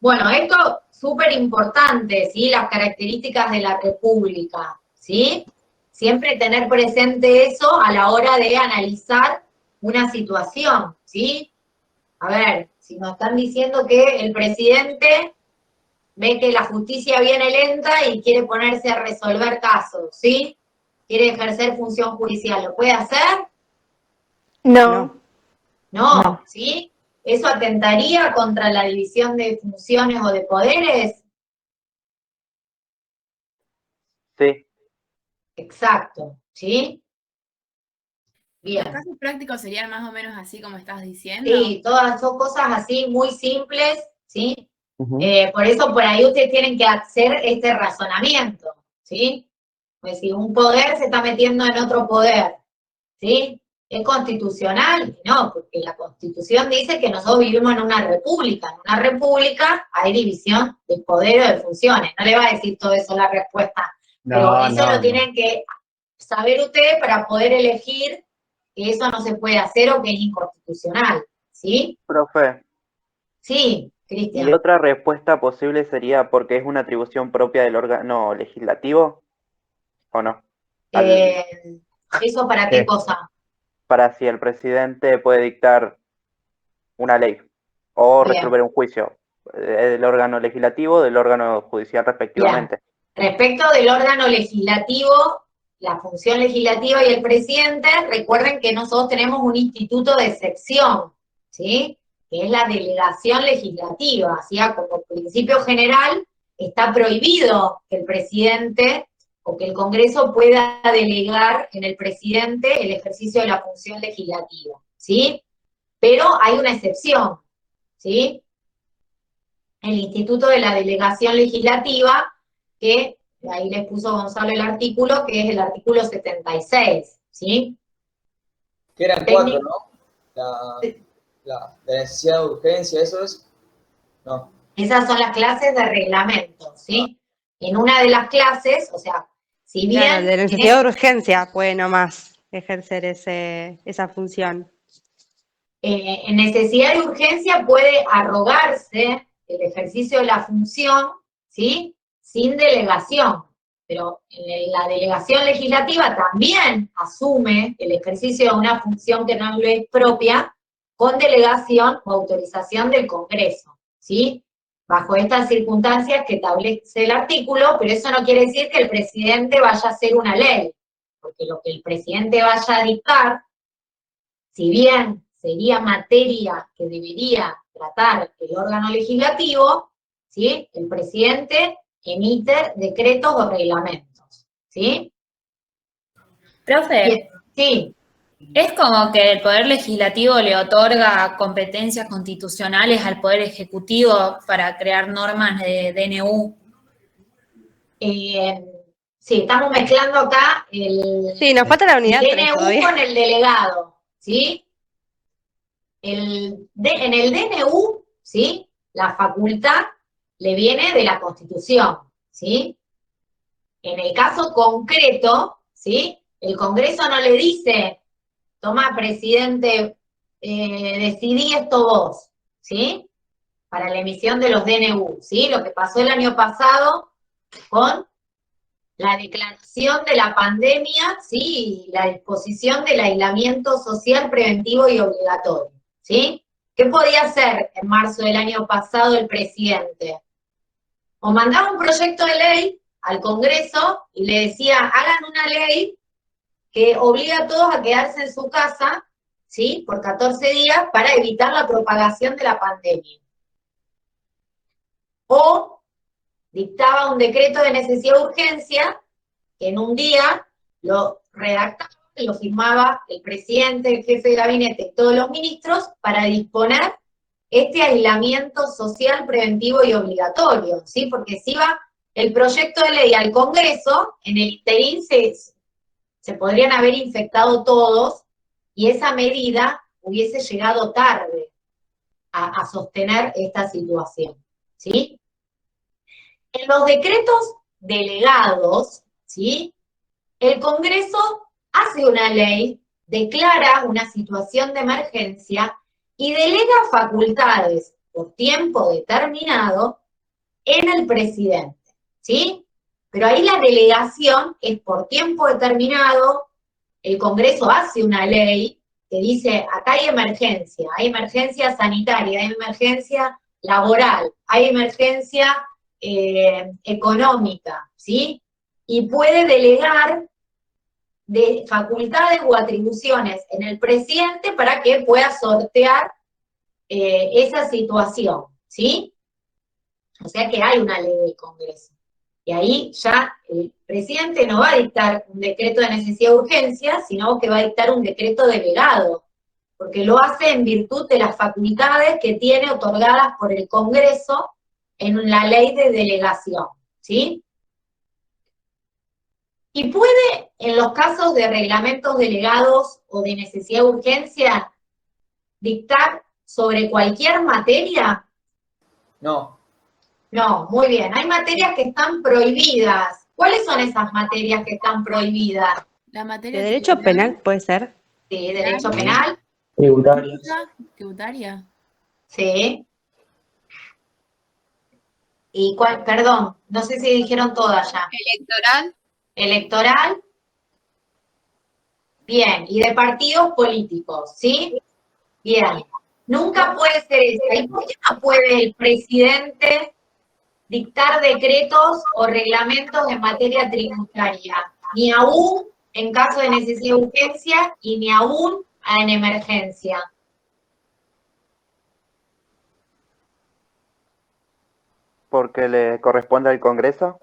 Speaker 1: Bueno, esto súper importante, ¿sí? Las características de la república, ¿sí? Siempre tener presente eso a la hora de analizar una situación, ¿sí? A ver, si nos están diciendo que el presidente ve que la justicia viene lenta y quiere ponerse a resolver casos, ¿sí? Quiere ejercer función judicial, ¿lo puede hacer?
Speaker 8: No.
Speaker 1: No, ¿sí? ¿Eso atentaría contra la división de funciones o de poderes?
Speaker 6: Sí.
Speaker 1: Exacto, ¿sí? Bien.
Speaker 21: Los casos prácticos serían más o menos así como estás diciendo.
Speaker 1: Sí, todas son cosas así muy simples, ¿sí? Por eso por ahí ustedes tienen que hacer este razonamiento, ¿sí? Pues si un poder se está metiendo en otro poder, ¿sí? ¿Es constitucional? No, porque la Constitución dice que nosotros vivimos en una república. En una república hay división de poder o de funciones. No le va a decir todo eso la respuesta, pero eso lo tienen que saber ustedes para poder elegir que eso no se puede hacer o que es inconstitucional, ¿sí?
Speaker 6: Profe.
Speaker 1: Sí, Cristian.
Speaker 6: Y otra respuesta posible sería porque es una atribución propia del órgano legislativo, ¿o no?
Speaker 1: ¿Eso para qué cosa?
Speaker 6: Para si el presidente puede dictar una ley o resolver un juicio del órgano legislativo o del órgano judicial respectivamente.
Speaker 1: Bien. Respecto del órgano legislativo, la función legislativa y el presidente, recuerden que nosotros tenemos un instituto de excepción, ¿sí? Que es la delegación legislativa, ¿sí? Como principio general está prohibido que el presidente o que el Congreso pueda delegar en el presidente el ejercicio de la función legislativa, ¿sí? Pero hay una excepción, ¿sí? El Instituto de la Delegación Legislativa, que ahí les puso Gonzalo el artículo, que es el artículo 76, ¿sí?
Speaker 14: Que eran 4, ¿no? La necesidad de urgencia, ¿eso es? No.
Speaker 1: Esas son las clases de reglamento, ¿sí? En una de las clases, o sea, si bien...
Speaker 22: Claro, de necesidad de urgencia puede nomás ejercer esa función.
Speaker 1: En necesidad de urgencia puede arrogarse el ejercicio de la función, ¿sí? Sin delegación. Pero en la delegación legislativa también asume el ejercicio de una función que no le es propia, con delegación o autorización del Congreso, ¿sí? Bajo estas circunstancias que establece el artículo, pero eso no quiere decir que el presidente vaya a hacer una ley, porque lo que el presidente vaya a dictar, si bien sería materia que debería tratar el órgano legislativo, ¿sí? El presidente emite decretos o reglamentos, ¿sí?
Speaker 3: Profe,
Speaker 1: Sí.
Speaker 3: es como que el Poder Legislativo le otorga competencias constitucionales al Poder Ejecutivo para crear normas de DNU.
Speaker 1: Sí, estamos mezclando acá el
Speaker 22: Sí, nos falta la unidad 3
Speaker 1: DNU
Speaker 22: todavía.
Speaker 1: con el delegado, ¿sí? En el DNU, ¿sí? La facultad le viene de la Constitución, ¿sí? En el caso concreto, ¿sí? El Congreso no le dice, toma, presidente, decidí esto vos, ¿sí? Para la emisión de los DNU, ¿sí? Lo que pasó el año pasado con la declaración de la pandemia, ¿sí? Y la disposición del aislamiento social preventivo y obligatorio, ¿sí? ¿Qué podía hacer en marzo del año pasado el presidente? O mandaba un proyecto de ley al Congreso y le decía, hagan una ley que obliga a todos a quedarse en su casa, ¿sí? Por 14 días para evitar la propagación de la pandemia. O dictaba un decreto de necesidad de urgencia, que en un día lo redactaba, lo firmaba el presidente, el jefe de gabinete y todos los ministros para disponer este aislamiento social preventivo y obligatorio, ¿sí? Porque si iba el proyecto de ley al Congreso, en el interín se podrían haber infectado todos y esa medida hubiese llegado tarde a sostener esta situación, ¿sí? En los decretos delegados, ¿sí? El Congreso hace una ley, declara una situación de emergencia y delega facultades por tiempo determinado en el presidente, ¿sí? Pero ahí la delegación es por tiempo determinado, el Congreso hace una ley que dice, acá hay emergencia sanitaria, hay emergencia laboral, hay emergencia económica, ¿sí? Y puede delegar de facultades o atribuciones en el presidente para que pueda sortear esa situación, ¿sí? O sea que hay una ley del Congreso. Y ahí ya el presidente no va a dictar un decreto de necesidad de urgencia, sino que va a dictar un decreto delegado, porque lo hace en virtud de las facultades que tiene otorgadas por el Congreso en la ley de delegación, ¿sí? Y puede, en los casos de reglamentos delegados o de necesidad de urgencia, dictar sobre cualquier materia.
Speaker 14: No.
Speaker 1: No, muy bien. Hay materias que están prohibidas. ¿Cuáles son esas materias que están prohibidas?
Speaker 21: La materia
Speaker 22: ¿De derecho penal puede ser?
Speaker 1: Sí, derecho penal.
Speaker 15: Tributarias.
Speaker 21: Tributaria.
Speaker 1: Sí. ¿Y cuál? Perdón, no sé si dijeron todas ya.
Speaker 21: Electoral.
Speaker 1: Electoral. Bien, y de partidos políticos, ¿sí? Bien. Nunca puede ser esa. ¿Y por qué no puede el presidente dictar decretos o reglamentos en materia tributaria? Ni aún en caso de necesidad de urgencia y ni aún en emergencia.
Speaker 6: Porque le corresponde al Congreso.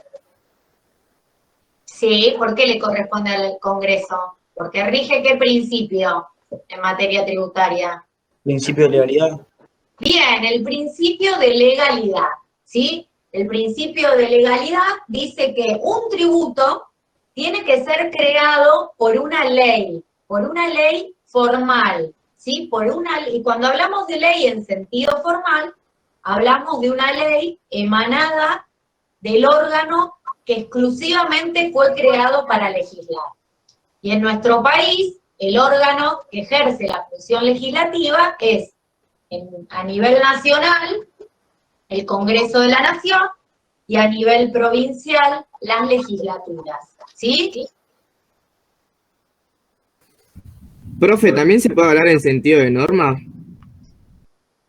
Speaker 1: Sí, ¿por qué le corresponde al Congreso? Porque rige qué principio en materia tributaria.
Speaker 15: Principio de legalidad.
Speaker 1: Bien, el principio de legalidad, ¿sí? El principio de legalidad dice que un tributo tiene que ser creado por una ley formal, ¿sí? Y cuando hablamos de ley en sentido formal, hablamos de una ley emanada del órgano que exclusivamente fue creado para legislar. Y en nuestro país, el órgano que ejerce la función legislativa es, a nivel nacional, el Congreso de la Nación, y a nivel provincial, las legislaturas, ¿sí?
Speaker 12: Profe, ¿también se puede hablar en sentido de norma?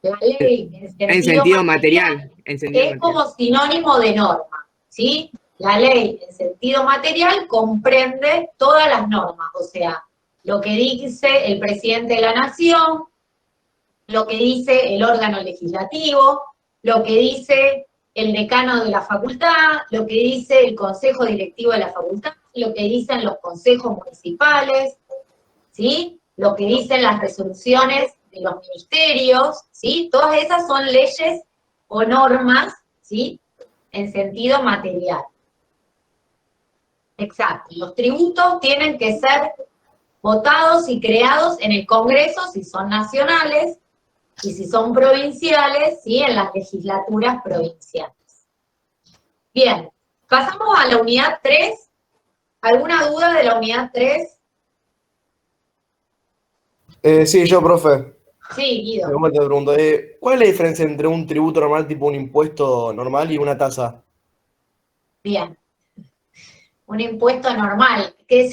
Speaker 1: La ley
Speaker 12: En sentido material. En sentido
Speaker 1: es
Speaker 12: material.
Speaker 1: como sinónimo de norma, ¿sí? La ley en sentido material comprende todas las normas, o sea, lo que dice el presidente de la nación, lo que dice el órgano legislativo, lo que dice el decano de la facultad, lo que dice el consejo directivo de la facultad, lo que dicen los consejos municipales, ¿sí? Lo que dicen las resoluciones de los ministerios, ¿sí? Todas esas son leyes o normas, ¿sí? En sentido material. Exacto. Los tributos tienen que ser votados y creados en el Congreso si son nacionales, y si son provinciales, ¿sí? En las legislaturas provinciales. Bien, pasamos a la unidad 3. ¿Alguna duda de la unidad 3?
Speaker 9: Sí, yo, profe.
Speaker 1: Sí, Guido.
Speaker 9: De vuelta te pregunto, ¿cuál es la diferencia entre un tributo normal, tipo un impuesto normal, y una tasa?
Speaker 1: Bien. Un impuesto normal. ¿Qué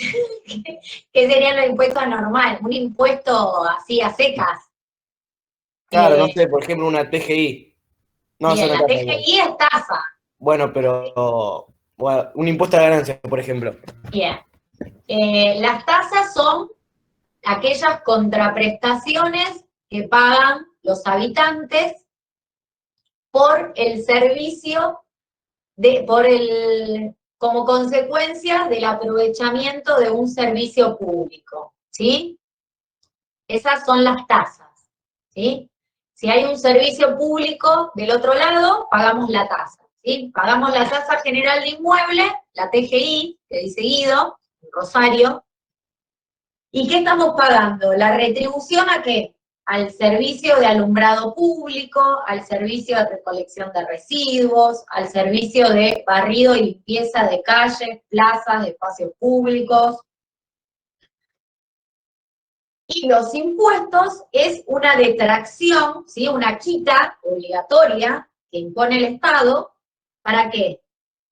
Speaker 1: serían los impuestos normales? Un impuesto así a secas.
Speaker 9: Claro, no sé, por ejemplo, una TGI. No,
Speaker 1: Bien,
Speaker 9: es una
Speaker 1: la
Speaker 9: tasa.
Speaker 1: TGI es tasa.
Speaker 9: Bueno, pero bueno, un impuesto a la ganancia, por ejemplo.
Speaker 1: Bien. Las tasas son aquellas contraprestaciones que pagan los habitantes por el servicio, como consecuencia del aprovechamiento de un servicio público, ¿sí? Esas son las tasas, ¿sí? Si hay un servicio público del otro lado, pagamos la tasa, ¿sí? Pagamos la tasa general de inmueble, la TGI, que dice Guido, en Rosario. ¿Y qué estamos pagando? ¿La retribución a qué? Al servicio de alumbrado público, al servicio de recolección de residuos, al servicio de barrido y limpieza de calles, plazas, de espacios públicos. Y los impuestos es una detracción, ¿sí? Una quita obligatoria que impone el Estado. ¿Para qué?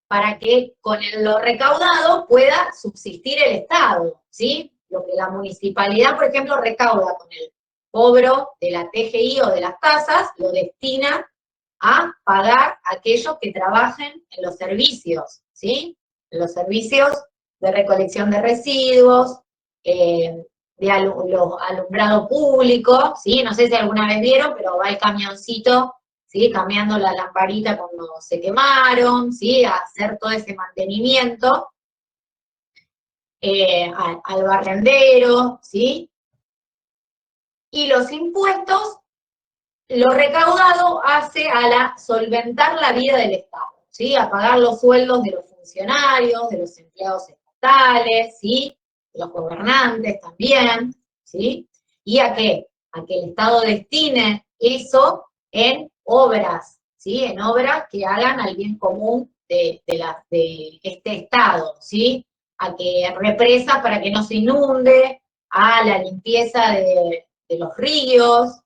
Speaker 1: Para que con lo recaudado pueda subsistir el Estado, ¿sí? Lo que la municipalidad, por ejemplo, recauda con el cobro de la TGI o de las tasas, lo destina a pagar a aquellos que trabajen en los servicios, ¿sí? En los servicios de recolección de residuos, de alumbrado público, ¿sí? No sé si alguna vez vieron, pero va el camioncito, ¿sí? Cambiando la lamparita cuando se quemaron, ¿sí? A hacer todo ese mantenimiento. Al barrendero, ¿sí? Y los impuestos, lo recaudado hace a solventar la vida del Estado, ¿sí? A pagar los sueldos de los funcionarios, de los empleados estatales, ¿sí? De los gobernantes también, ¿sí? ¿Y a qué? A que el Estado destine eso en obras, ¿sí? En obras que hagan al bien común de este Estado, ¿sí? A que represas para que no se inunde, a la limpieza de los ríos,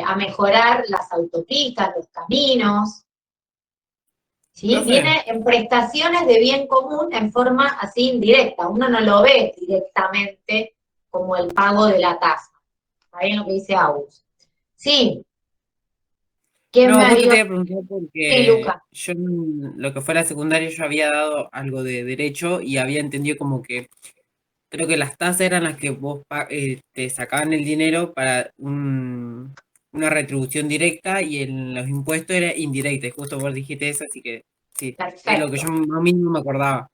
Speaker 1: a mejorar las autopistas, los caminos, ¿sí?
Speaker 11: Profe.
Speaker 1: Viene en prestaciones de bien común en forma así indirecta, uno no lo ve directamente como el pago de la tasa. ¿Está bien lo que dice Agus? Sí. ¿Quién
Speaker 11: No,
Speaker 1: me
Speaker 11: justo te
Speaker 1: ayuda?
Speaker 11: iba a preguntar
Speaker 1: Sí,
Speaker 11: porque
Speaker 1: Luca.
Speaker 11: yo en lo que fue la secundaria yo había dado algo de derecho y había entendido como que creo que las tasas eran las que vos te sacaban el dinero para una retribución directa y en los impuestos era indirecta. Y justo vos dijiste eso, así que sí, es lo que yo
Speaker 1: Perfecto.
Speaker 11: más mismo me acordaba.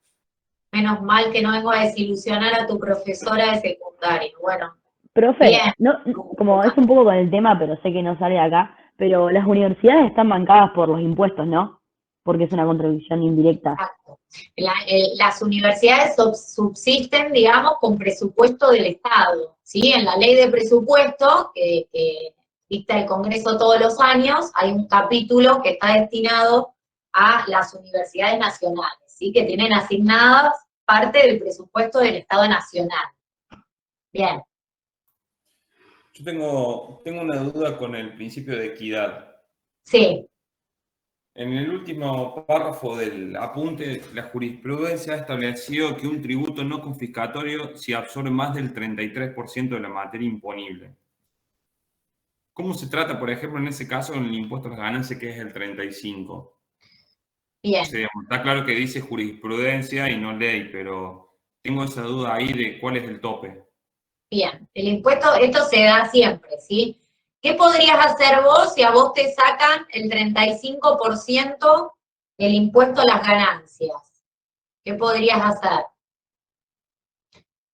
Speaker 1: Menos mal que no vengo a desilusionar a tu profesora de secundario. Bueno,
Speaker 20: Profe,
Speaker 1: bien.
Speaker 20: no, como es un poco con el tema, pero sé que no sale de acá, pero las universidades están bancadas por los impuestos, ¿no? Porque es una contribución indirecta.
Speaker 1: Las universidades subsisten, digamos, con presupuesto del Estado, ¿sí? En la ley de presupuesto, que dicta el Congreso todos los años, hay un capítulo que está destinado a las universidades nacionales, ¿sí? Que tienen asignadas parte del presupuesto del Estado nacional. Bien.
Speaker 23: Yo tengo una duda con el principio de equidad.
Speaker 1: Sí.
Speaker 23: En el último párrafo del apunte, la jurisprudencia ha establecido que un tributo no confiscatorio si absorbe más del 33% de la materia imponible. ¿Cómo se trata, por ejemplo, en ese caso, en el impuesto a las ganancias, que es el 35?
Speaker 1: Bien.
Speaker 23: O sea, está claro que dice jurisprudencia y no ley, pero tengo esa duda ahí de cuál es el tope.
Speaker 1: Bien, el impuesto, esto se da siempre, ¿sí? ¿Qué podrías hacer vos si a vos te sacan el 35% del impuesto a las ganancias? ¿Qué podrías hacer?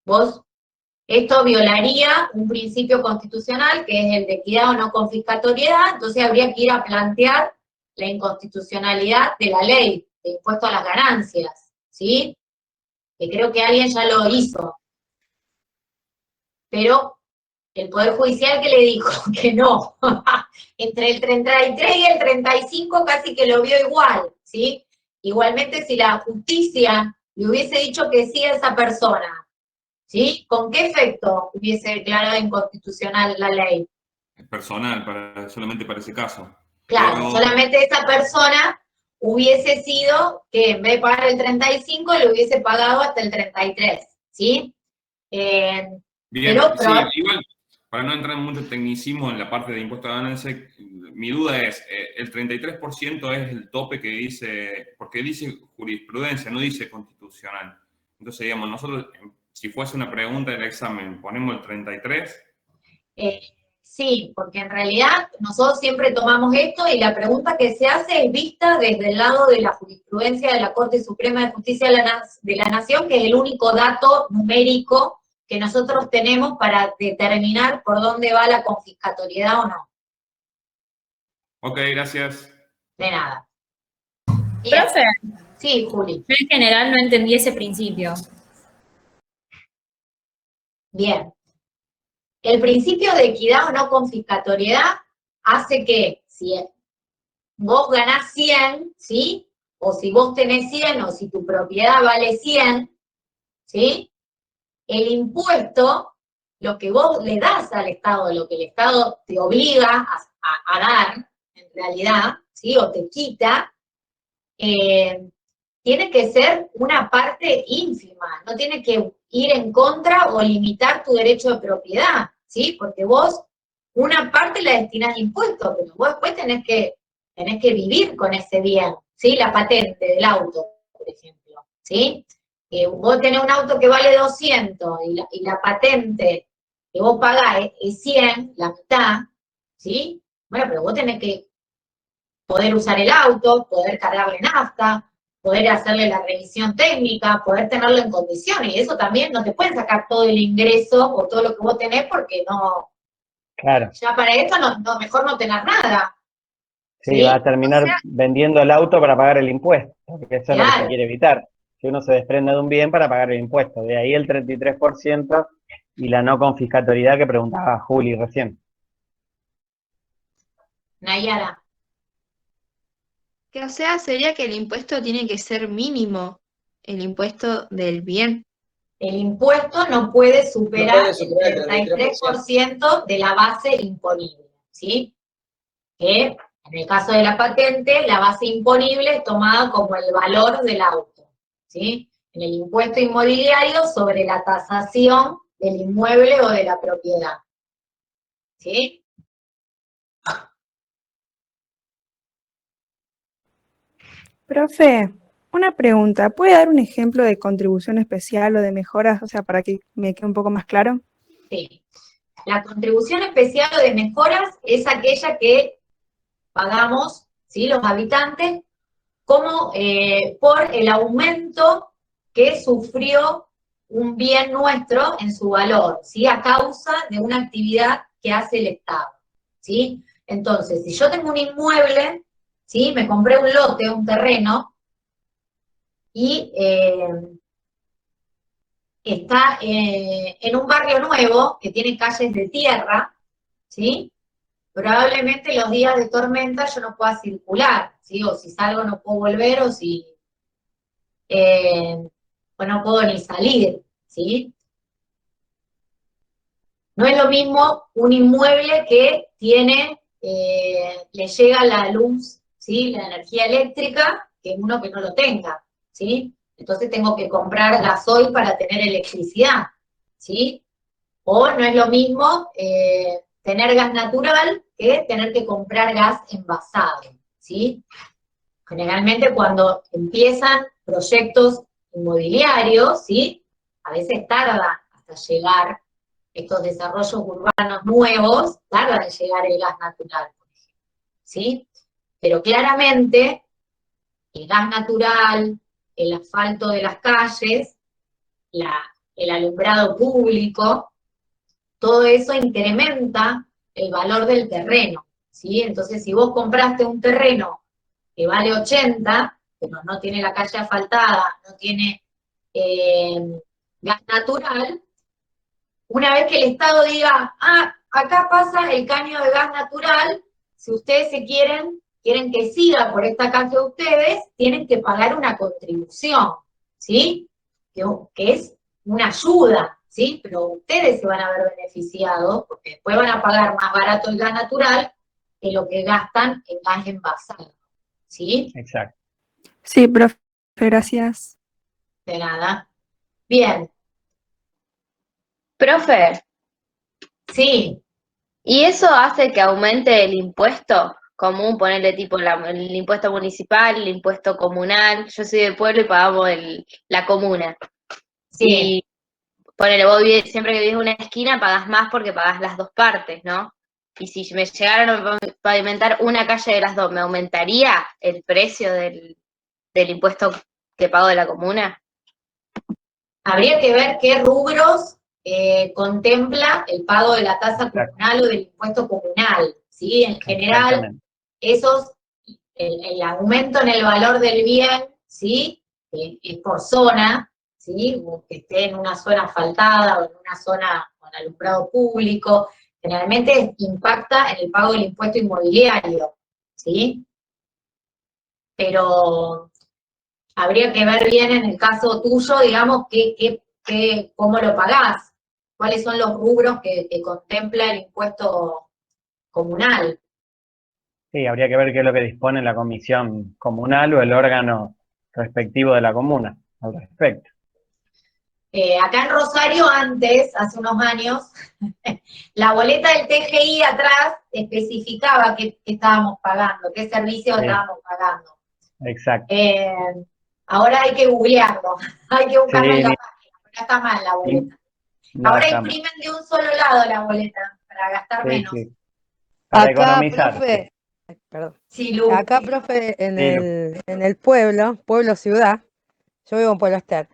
Speaker 1: Vos, esto violaría un principio constitucional que es el de equidad o no confiscatoriedad, entonces habría que ir a plantear la inconstitucionalidad de la ley de impuesto a las ganancias, ¿sí? Que creo que alguien ya lo hizo. Pero el Poder Judicial que le dijo que no, entre el 33 y el 35 casi que lo vio igual, ¿sí? Igualmente si la justicia le hubiese dicho que sí a esa persona, ¿sí? ¿Con qué efecto hubiese declarado inconstitucional la ley?
Speaker 23: Es personal, solamente para ese caso.
Speaker 1: Claro,
Speaker 23: Pero,
Speaker 1: solamente esa persona hubiese sido que en vez de pagar el 35 le hubiese pagado hasta el 33, ¿sí?
Speaker 23: bien,
Speaker 1: Pero,
Speaker 23: sí, igual, para no entrar en mucho tecnicismo en la parte de impuesto a ganancia, mi duda es, el 33% es el tope que dice, porque dice jurisprudencia, no dice constitucional. Entonces, digamos, nosotros, si fuese una pregunta del examen, ponemos el 33.
Speaker 1: Sí, porque en realidad nosotros siempre tomamos esto y la pregunta que se hace es vista desde el lado de la jurisprudencia de la Corte Suprema de Justicia de la Nación, que es el único dato numérico que nosotros tenemos para determinar por dónde va la confiscatoriedad o no.
Speaker 23: Ok, gracias.
Speaker 1: De nada.
Speaker 3: Profe,
Speaker 1: sí, Juli.
Speaker 3: Yo en general no entendí ese principio.
Speaker 1: Bien. El principio de equidad o no confiscatoriedad hace que si vos ganás 100, ¿sí? O si vos tenés 100 o si tu propiedad vale 100, ¿sí? El impuesto, lo que vos le das al Estado, lo que el Estado te obliga a dar, en realidad, ¿sí? O te quita, tiene que ser una parte ínfima, no tiene que ir en contra o limitar tu derecho de propiedad, ¿sí? Porque vos una parte la destinás a impuestos, pero vos después tenés que vivir con ese bien, ¿sí? La patente del auto, por ejemplo, ¿sí? Vos tenés un auto que vale 200 y la patente que vos pagás es 100, la mitad, ¿sí? Bueno, pero vos tenés que poder usar el auto, poder cargarle nafta, poder hacerle la revisión técnica, poder tenerlo en condiciones, y eso también no te pueden sacar todo el ingreso o todo lo que vos tenés porque no,
Speaker 5: Claro.
Speaker 1: ya para esto mejor no tener nada.
Speaker 5: Sí, va a terminar vendiendo el auto para pagar el impuesto, porque eso es lo que se quiere evitar, que uno se desprenda de un bien para pagar el impuesto, de ahí el 33% y la no confiscatoriedad que preguntaba Juli recién.
Speaker 1: Nayara.
Speaker 2: Que o sea, sería que el impuesto tiene que ser mínimo, el impuesto del bien.
Speaker 1: El impuesto no puede superar el 33% de la base imponible, ¿sí? Que en el caso de la patente, la base imponible es tomada como el valor del auto, ¿sí? En el impuesto inmobiliario sobre la tasación del inmueble o de la propiedad, ¿sí?
Speaker 7: Profe, una pregunta. ¿Puede dar un ejemplo de contribución especial o de mejoras, o sea, para que me quede un poco más claro?
Speaker 1: Sí. La contribución especial o de mejoras es aquella que pagamos, ¿sí? Los habitantes, como por el aumento que sufrió un bien nuestro en su valor, ¿sí? A causa de una actividad que hace el Estado, ¿sí? Entonces, si yo tengo un inmueble, ¿sí? Me compré un lote, un terreno, y está en un barrio nuevo que tiene calles de tierra, ¿sí? Probablemente los días de tormenta yo no pueda circular, ¿sí? O si salgo no puedo volver, o si pues no puedo ni salir, ¿sí? No es lo mismo un inmueble que tiene, le llega la luz, ¿sí? La energía eléctrica, que uno que no lo tenga, ¿sí? Entonces tengo que comprar gasoil para tener electricidad, ¿sí? O no es lo mismo tener gas natural que tener que comprar gas envasado, ¿sí? Generalmente cuando empiezan proyectos inmobiliarios, ¿sí? A veces tarda hasta llegar estos desarrollos urbanos nuevos, tarda en llegar el gas natural, por ejemplo, ¿sí? Pero claramente el gas natural, el asfalto de las calles, el alumbrado público, todo eso incrementa el valor del terreno, ¿sí? Entonces, si vos compraste un terreno que vale 80, pero no tiene la calle asfaltada, no tiene gas natural, una vez que el Estado diga, acá pasa el caño de gas natural, si ustedes quieren que siga por esta calle de ustedes, tienen que pagar una contribución, ¿sí? Que es una ayuda, ¿sí? Pero ustedes se van a ver beneficiados, porque después van a pagar más barato el gas natural que lo que gastan en gas envasado, ¿sí?
Speaker 5: Exacto.
Speaker 7: Sí, profe, gracias.
Speaker 1: De nada. Bien.
Speaker 2: Profe,
Speaker 1: Sí.
Speaker 2: ¿y eso hace que aumente el impuesto común, ponerle tipo el impuesto municipal, el impuesto comunal? Yo soy del pueblo y pagamos la comuna.
Speaker 1: Sí.
Speaker 2: Y ponele, vos siempre que vivís en una esquina pagás más porque pagás las dos partes, ¿no? Y si me llegaran a pavimentar una calle de las dos, ¿me aumentaría el precio del impuesto que pago de la comuna?
Speaker 1: Habría que ver qué rubros contempla el pago de la tasa comunal o del impuesto comunal, ¿sí? En general, el aumento en el valor del bien, ¿sí? Es por zona, ¿sí? O que esté en una zona asfaltada o en una zona con alumbrado público, generalmente impacta en el pago del impuesto inmobiliario, ¿sí? Pero habría que ver bien en el caso tuyo, digamos, cómo lo pagás, cuáles son los rubros que contempla el impuesto comunal.
Speaker 5: Sí, habría que ver qué es lo que dispone la comisión comunal o el órgano respectivo de la comuna al respecto.
Speaker 1: Acá en Rosario antes, hace unos años, la boleta del TGI atrás especificaba qué estábamos pagando, qué servicios estábamos pagando.
Speaker 5: Exacto.
Speaker 1: Ahora hay que googlearlo, hay que buscarlo en la
Speaker 5: Sí,
Speaker 1: página, pero está mal la boleta.
Speaker 5: no
Speaker 1: Ahora
Speaker 5: está mal.
Speaker 1: imprimen de un solo lado la boleta, para gastar
Speaker 5: Sí,
Speaker 1: menos.
Speaker 5: sí. Para
Speaker 10: Acá,
Speaker 5: economizar.
Speaker 10: profe, perdón.
Speaker 1: Sí, Lu.
Speaker 10: Acá, profe,
Speaker 5: Sí,
Speaker 10: en el pueblo ciudad, yo vivo en Pueblo Ester,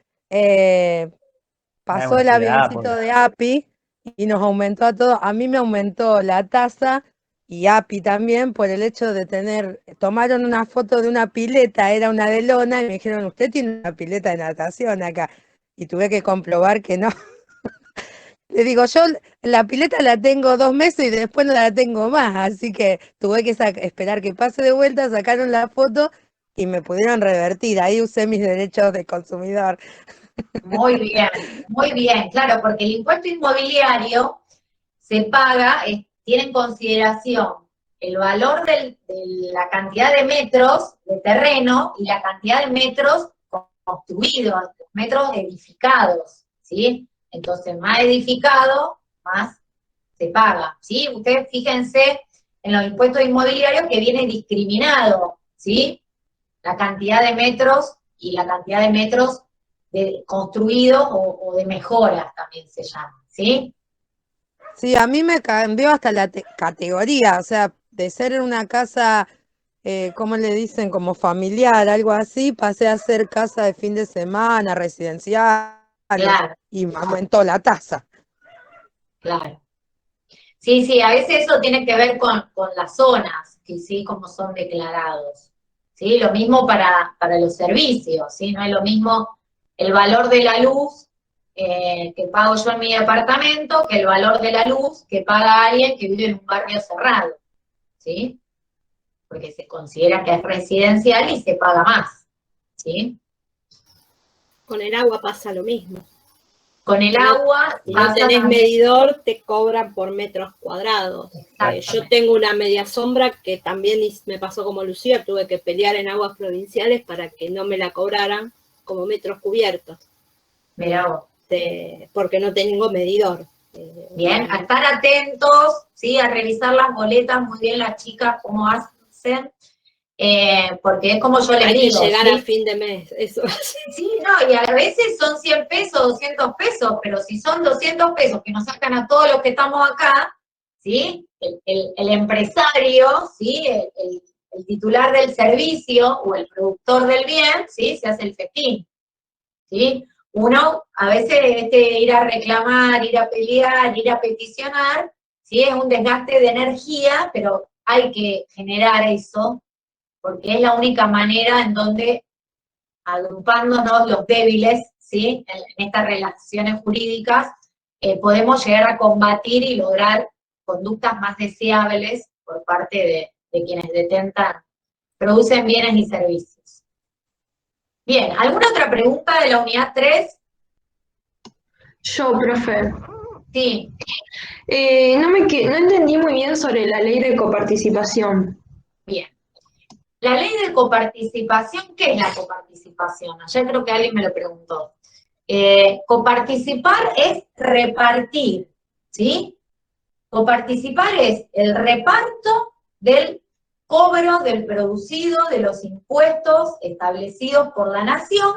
Speaker 10: pasó
Speaker 5: una
Speaker 10: el
Speaker 5: ciudad,
Speaker 10: avioncito
Speaker 5: porque-
Speaker 10: de API y nos aumentó a todos. A mí me aumentó la tasa y API también por el hecho de tomaron una foto de una pileta, era una de lona, y me dijeron, usted tiene una pileta de natación acá. Y tuve que comprobar que no. Le digo, yo la pileta la tengo 2 meses y después no la tengo más, así que tuve que esperar que pase de vuelta, sacaron la foto y me pudieron revertir. Ahí usé mis derechos de consumidor.
Speaker 1: Muy bien, claro, porque el impuesto inmobiliario se paga, tiene en consideración el valor de la cantidad de metros de terreno y la cantidad de metros construidos, metros edificados, ¿sí? Entonces, más edificado, más se paga, ¿sí? Ustedes fíjense en los impuestos inmobiliarios que viene discriminado, ¿sí? La cantidad de metros y la cantidad de metros construidos o de mejoras también se llama, ¿sí?
Speaker 10: Sí, a mí me cambió hasta la categoría, o sea, de ser una casa, ¿cómo le dicen? Como familiar, algo así, pasé a ser casa de fin de semana, residencial,
Speaker 1: Claro.
Speaker 10: Y me aumentó la tasa.
Speaker 1: Claro. Sí, a veces eso tiene que ver con las zonas, que sí, como son declarados. ¿Sí? Lo mismo para los servicios, ¿sí? No es lo mismo el valor de la luz que pago yo en mi departamento que el valor de la luz que paga alguien que vive en un barrio cerrado, ¿sí? Porque se considera que es residencial y se paga más, ¿sí?
Speaker 16: Con el agua pasa lo mismo.
Speaker 1: Con el agua,
Speaker 16: si no tenés medidor, te cobran por metros cuadrados. Yo tengo una media sombra que también me pasó como Lucía, tuve que pelear en aguas provinciales para que no me la cobraran como metros cubiertos.
Speaker 1: Mirá vos.
Speaker 16: Porque no tengo medidor.
Speaker 1: Bien, a estar atentos, ¿sí? A revisar las boletas, muy bien las chicas, cómo hacen, porque es como yo les
Speaker 16: Hay
Speaker 1: digo.
Speaker 16: que llegar
Speaker 1: ¿sí?
Speaker 16: a fin de mes, eso.
Speaker 1: Sí, no, y a veces son 100 pesos, 200 pesos, pero si son 200 pesos que nos sacan a todos los que estamos acá, ¿sí? El empresario, ¿sí? El titular del servicio o el productor del bien, ¿sí? Se hace el festín, ¿sí? Uno, a veces ir a reclamar, ir a pelear, ir a peticionar, ¿sí? Es un desgaste de energía, pero hay que generar eso, porque es la única manera en donde, agrupándonos los débiles, ¿sí? En estas relaciones jurídicas, podemos llegar a combatir y lograr conductas más deseables por parte de quienes detentan, producen bienes y servicios. Bien, ¿alguna otra pregunta de la unidad 3?
Speaker 13: Yo, profe.
Speaker 1: Sí.
Speaker 13: No entendí muy bien sobre la ley de coparticipación.
Speaker 1: Bien. La ley de coparticipación, ¿qué es la coparticipación? Ayer creo que alguien me lo preguntó. Coparticipar es repartir, ¿sí? Coparticipar es el reparto del cobro del producido de los impuestos establecidos por la nación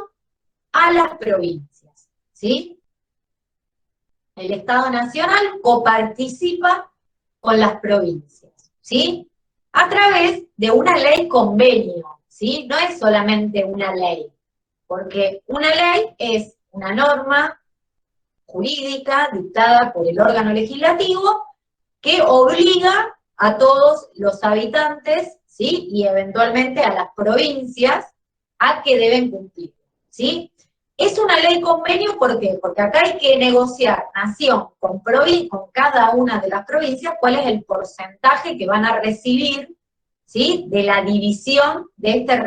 Speaker 1: a las provincias, ¿sí? El Estado Nacional coparticipa con las provincias, ¿sí? A través de una ley convenio, ¿sí? No es solamente una ley, porque una ley es una norma jurídica dictada por el órgano legislativo que obliga a todos los habitantes, ¿sí? Y eventualmente a las provincias a que deben cumplir, ¿sí? Es una ley convenio, ¿por qué? Porque acá hay que negociar nación con cada una de las provincias cuál es el porcentaje que van a recibir, ¿sí? De la división de este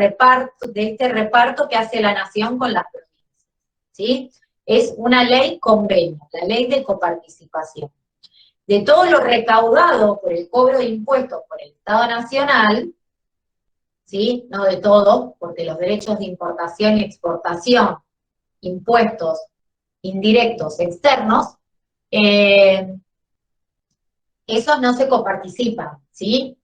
Speaker 1: reparto que hace la nación con las provincias, ¿sí? Es una ley convenio, la ley de coparticipación. De todo lo recaudado por el cobro de impuestos por el Estado Nacional, ¿sí? No de todo, porque los derechos de importación y exportación, impuestos indirectos externos, esos no se coparticipan, ¿sí?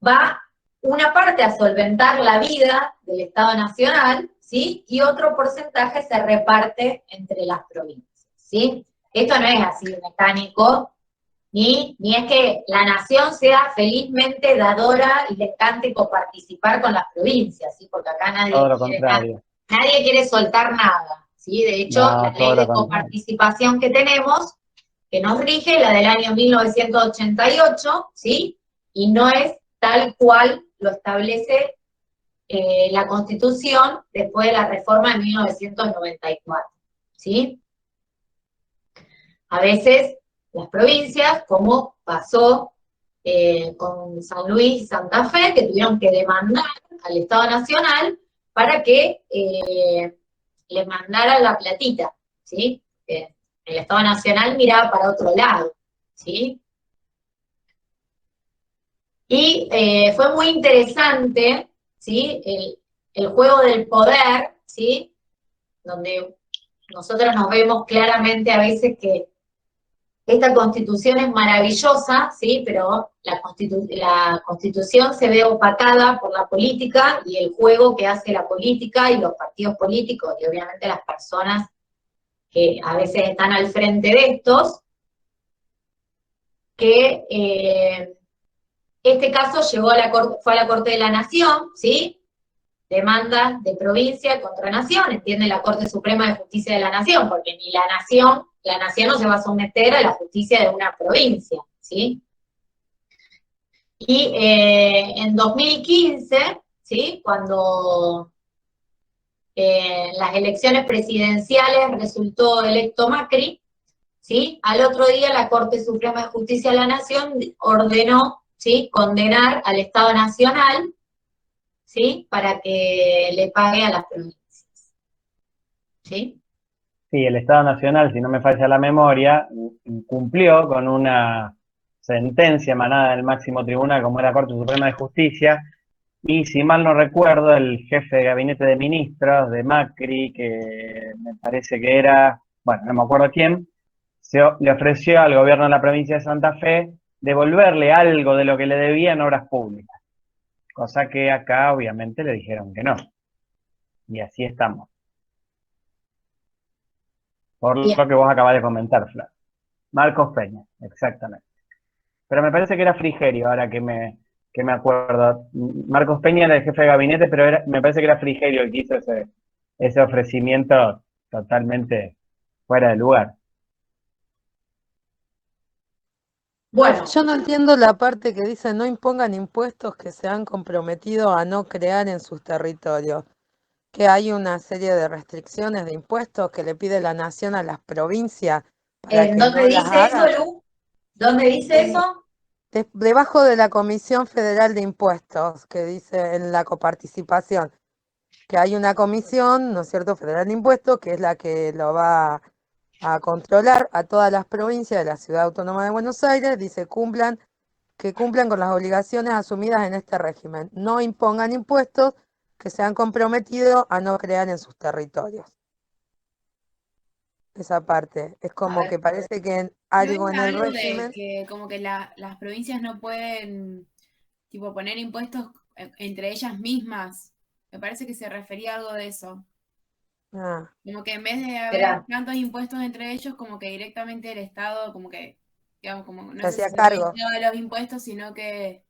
Speaker 1: Va una parte a solventar la vida del Estado Nacional, ¿sí? Y otro porcentaje se reparte entre las provincias, ¿sí? Esto no es así mecánico, ni es que la nación sea felizmente dadora y le encante coparticipar con las provincias, ¿sí? Porque acá nadie quiere soltar nada, ¿sí? De hecho,
Speaker 5: No,
Speaker 1: la ley de coparticipación que tenemos, que nos rige, la del año 1988, ¿sí? Y no es tal cual lo establece la Constitución después de la reforma de 1994, ¿sí? A veces las provincias, como pasó con San Luis y Santa Fe, que tuvieron que demandar al Estado Nacional para que le mandara la platita, ¿sí? El Estado Nacional miraba para otro lado, ¿sí? Y fue muy interesante, ¿sí? El juego del poder, ¿sí? Donde nosotros nos vemos claramente a veces que esta Constitución es maravillosa, ¿sí? Pero la Constitución se ve opacada por la política y el juego que hace la política y los partidos políticos y obviamente las personas que a veces están al frente de estos, que este caso fue a la Corte de la Nación, ¿sí? Demanda de provincia contra nación, entiende la Corte Suprema de Justicia de la Nación, porque ni la nación no se va a someter a la justicia de una provincia, ¿sí? Y en 2015, ¿sí? Cuando las elecciones presidenciales resultó electo Macri, ¿sí? Al otro día la Corte Suprema de Justicia de la Nación ordenó, ¿sí? Condenar al Estado Nacional, ¿sí? Para que le pague a las provincias, ¿sí?
Speaker 5: Sí, el Estado Nacional, si no me falla la memoria, cumplió con una sentencia emanada del máximo tribunal, como es la Corte Suprema de Justicia, y si mal no recuerdo, el jefe de gabinete de ministros de Macri, que me parece que era, bueno, no me acuerdo quién, le ofreció al gobierno de la provincia de Santa Fe devolverle algo de lo que le debía en obras públicas. Cosa que acá obviamente le dijeron que no. Y así estamos. Por lo que vos acabas de comentar, Flor. Marcos Peña, exactamente. Pero me parece que era Frigerio, ahora que me acuerdo. Marcos Peña era el jefe de gabinete, pero me parece que era Frigerio el que hizo ese ofrecimiento totalmente fuera de lugar.
Speaker 1: Bueno,
Speaker 10: Yo no entiendo la parte que dice no impongan impuestos que se han comprometido a no crear en sus territorios. Que hay una serie de restricciones de impuestos que le pide la nación a las provincias para que
Speaker 1: ¿dónde
Speaker 10: no las
Speaker 1: dice eso,
Speaker 10: hagan.
Speaker 1: Lu? ¿Dónde dice eso?
Speaker 10: Debajo de la Comisión Federal de Impuestos, que dice en la coparticipación, que hay una comisión, ¿no es cierto?, federal de impuestos, que es la que lo va a controlar a todas las provincias de la Ciudad Autónoma de Buenos Aires, dice que cumplan con las obligaciones asumidas en este régimen. No impongan impuestos que se han comprometido a no crear en sus territorios. Esa parte. Es como que parece que algo en el
Speaker 21: algo de
Speaker 10: régimen...
Speaker 21: que como que las provincias no pueden tipo poner impuestos entre ellas mismas. Me parece que se refería a algo de eso.
Speaker 10: Ah,
Speaker 21: Como que en vez de haber
Speaker 1: Espera.
Speaker 21: tantos impuestos entre ellos, como que directamente el Estado, como que, digamos, como no
Speaker 10: se
Speaker 21: sé si
Speaker 10: hacía
Speaker 21: se
Speaker 10: cargo.
Speaker 21: olvidó de los impuestos, sino que,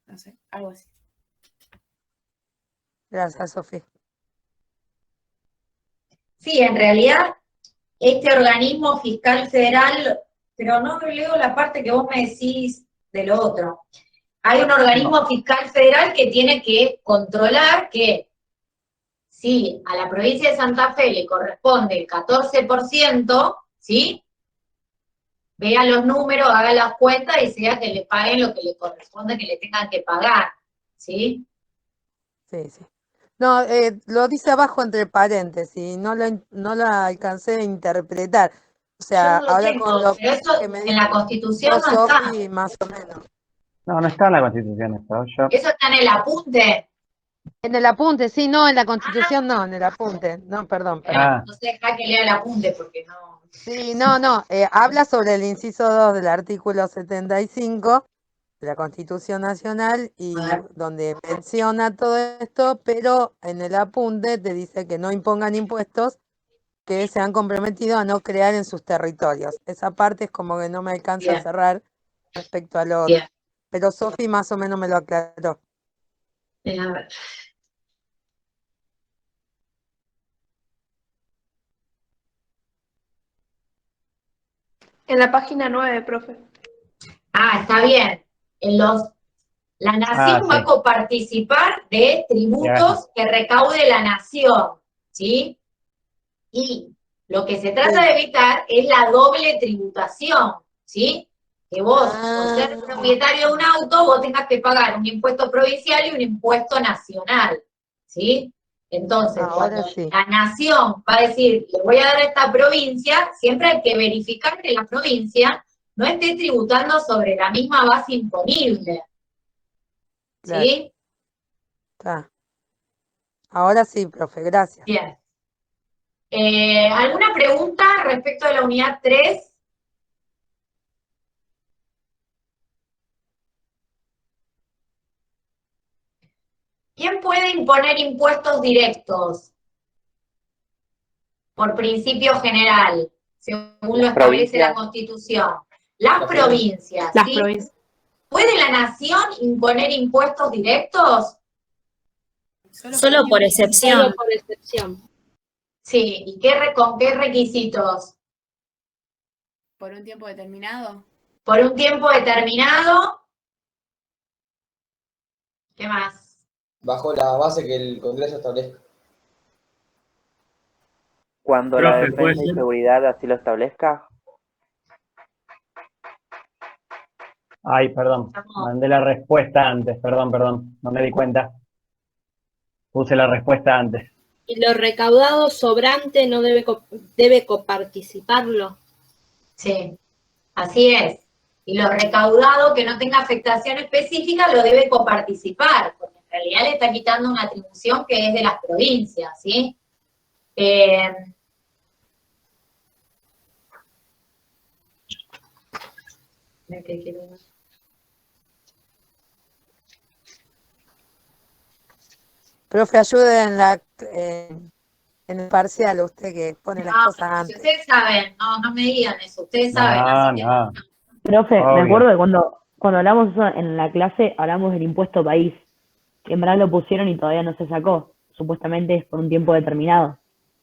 Speaker 21: no sé, algo así.
Speaker 10: Gracias, Sofía.
Speaker 1: Sí, en realidad, este organismo fiscal federal, pero no leo la parte que vos me decís de lo otro. Hay un organismo fiscal federal que tiene que controlar que si a la provincia de Santa Fe le corresponde el 14%, ¿sí? Vea los números, haga las cuentas y sea que le paguen lo que le corresponde que le tengan que pagar, ¿sí?
Speaker 10: Sí, sí. No, lo dice abajo entre paréntesis, no lo alcancé a interpretar. O sea,
Speaker 1: Yo no lo
Speaker 10: ahora
Speaker 1: tengo,
Speaker 10: con lo
Speaker 1: pero eso
Speaker 10: que me
Speaker 1: en la
Speaker 10: dijo
Speaker 1: Constitución no está.
Speaker 10: Sofi, más o menos.
Speaker 5: No, no está en la Constitución esto.
Speaker 1: Eso está en el apunte.
Speaker 10: En el apunte, sí, no, en la Constitución no, en el apunte. No, perdón.
Speaker 1: No se deja que lea el apunte porque no.
Speaker 10: Sí, no, habla sobre el inciso 2 del artículo 75 de la Constitución Nacional y donde menciona todo esto, pero en el apunte te dice que no impongan impuestos que se han comprometido a no crear en sus territorios. Esa parte es como que no me alcanza a cerrar respecto a lo otro. Pero Sofi más o menos me lo aclaró.
Speaker 1: A ver.
Speaker 13: En la página 9, profe.
Speaker 1: Ah, está bien. La nación va a coparticipar de tributos que recaude la nación, ¿sí? Y lo que se trata de evitar es la doble tributación, ¿sí? Que vos, por ser propietario de un auto, vos tengas que pagar un impuesto provincial y un impuesto nacional, ¿sí? Entonces, cuando la nación va a decir, le voy a dar a esta provincia, siempre hay que verificar que la provincia no esté tributando sobre la misma base imponible, ¿sí?
Speaker 10: Está. Ahora sí, profe, gracias.
Speaker 1: Bien. ¿Alguna pregunta respecto de la unidad 3? ¿Quién puede imponer impuestos directos? Por principio general, según lo establece la Constitución. Las provincias, ¿sí? ¿Puede la nación imponer impuestos directos?
Speaker 3: Solo por excepción.
Speaker 16: Solo por excepción.
Speaker 1: Sí, ¿y con qué requisitos?
Speaker 21: ¿Por un tiempo determinado?
Speaker 1: Por un tiempo determinado. ¿Qué más?
Speaker 14: Bajo la base que el Congreso establezca.
Speaker 6: Cuando la defensa y seguridad así lo establezca.
Speaker 5: Ay, perdón, mandé la respuesta antes, perdón, no me di cuenta. Puse la respuesta antes.
Speaker 16: Y lo recaudado sobrante no debe coparticiparlo.
Speaker 1: Sí, así es. Y lo recaudado que no tenga afectación específica lo debe coparticipar, porque en realidad le está quitando una atribución que es de las provincias, ¿sí?
Speaker 10: Profe, ayude en el parcial, usted que pone las cosas
Speaker 1: Si
Speaker 10: antes.
Speaker 1: ustedes saben, no me digan eso, ustedes saben. Así que
Speaker 5: No.
Speaker 20: Profe, me
Speaker 5: Obvio.
Speaker 20: acuerdo que cuando hablamos eso en la clase, hablamos del impuesto país, que en verdad lo pusieron y todavía no se sacó. Supuestamente es por un tiempo determinado.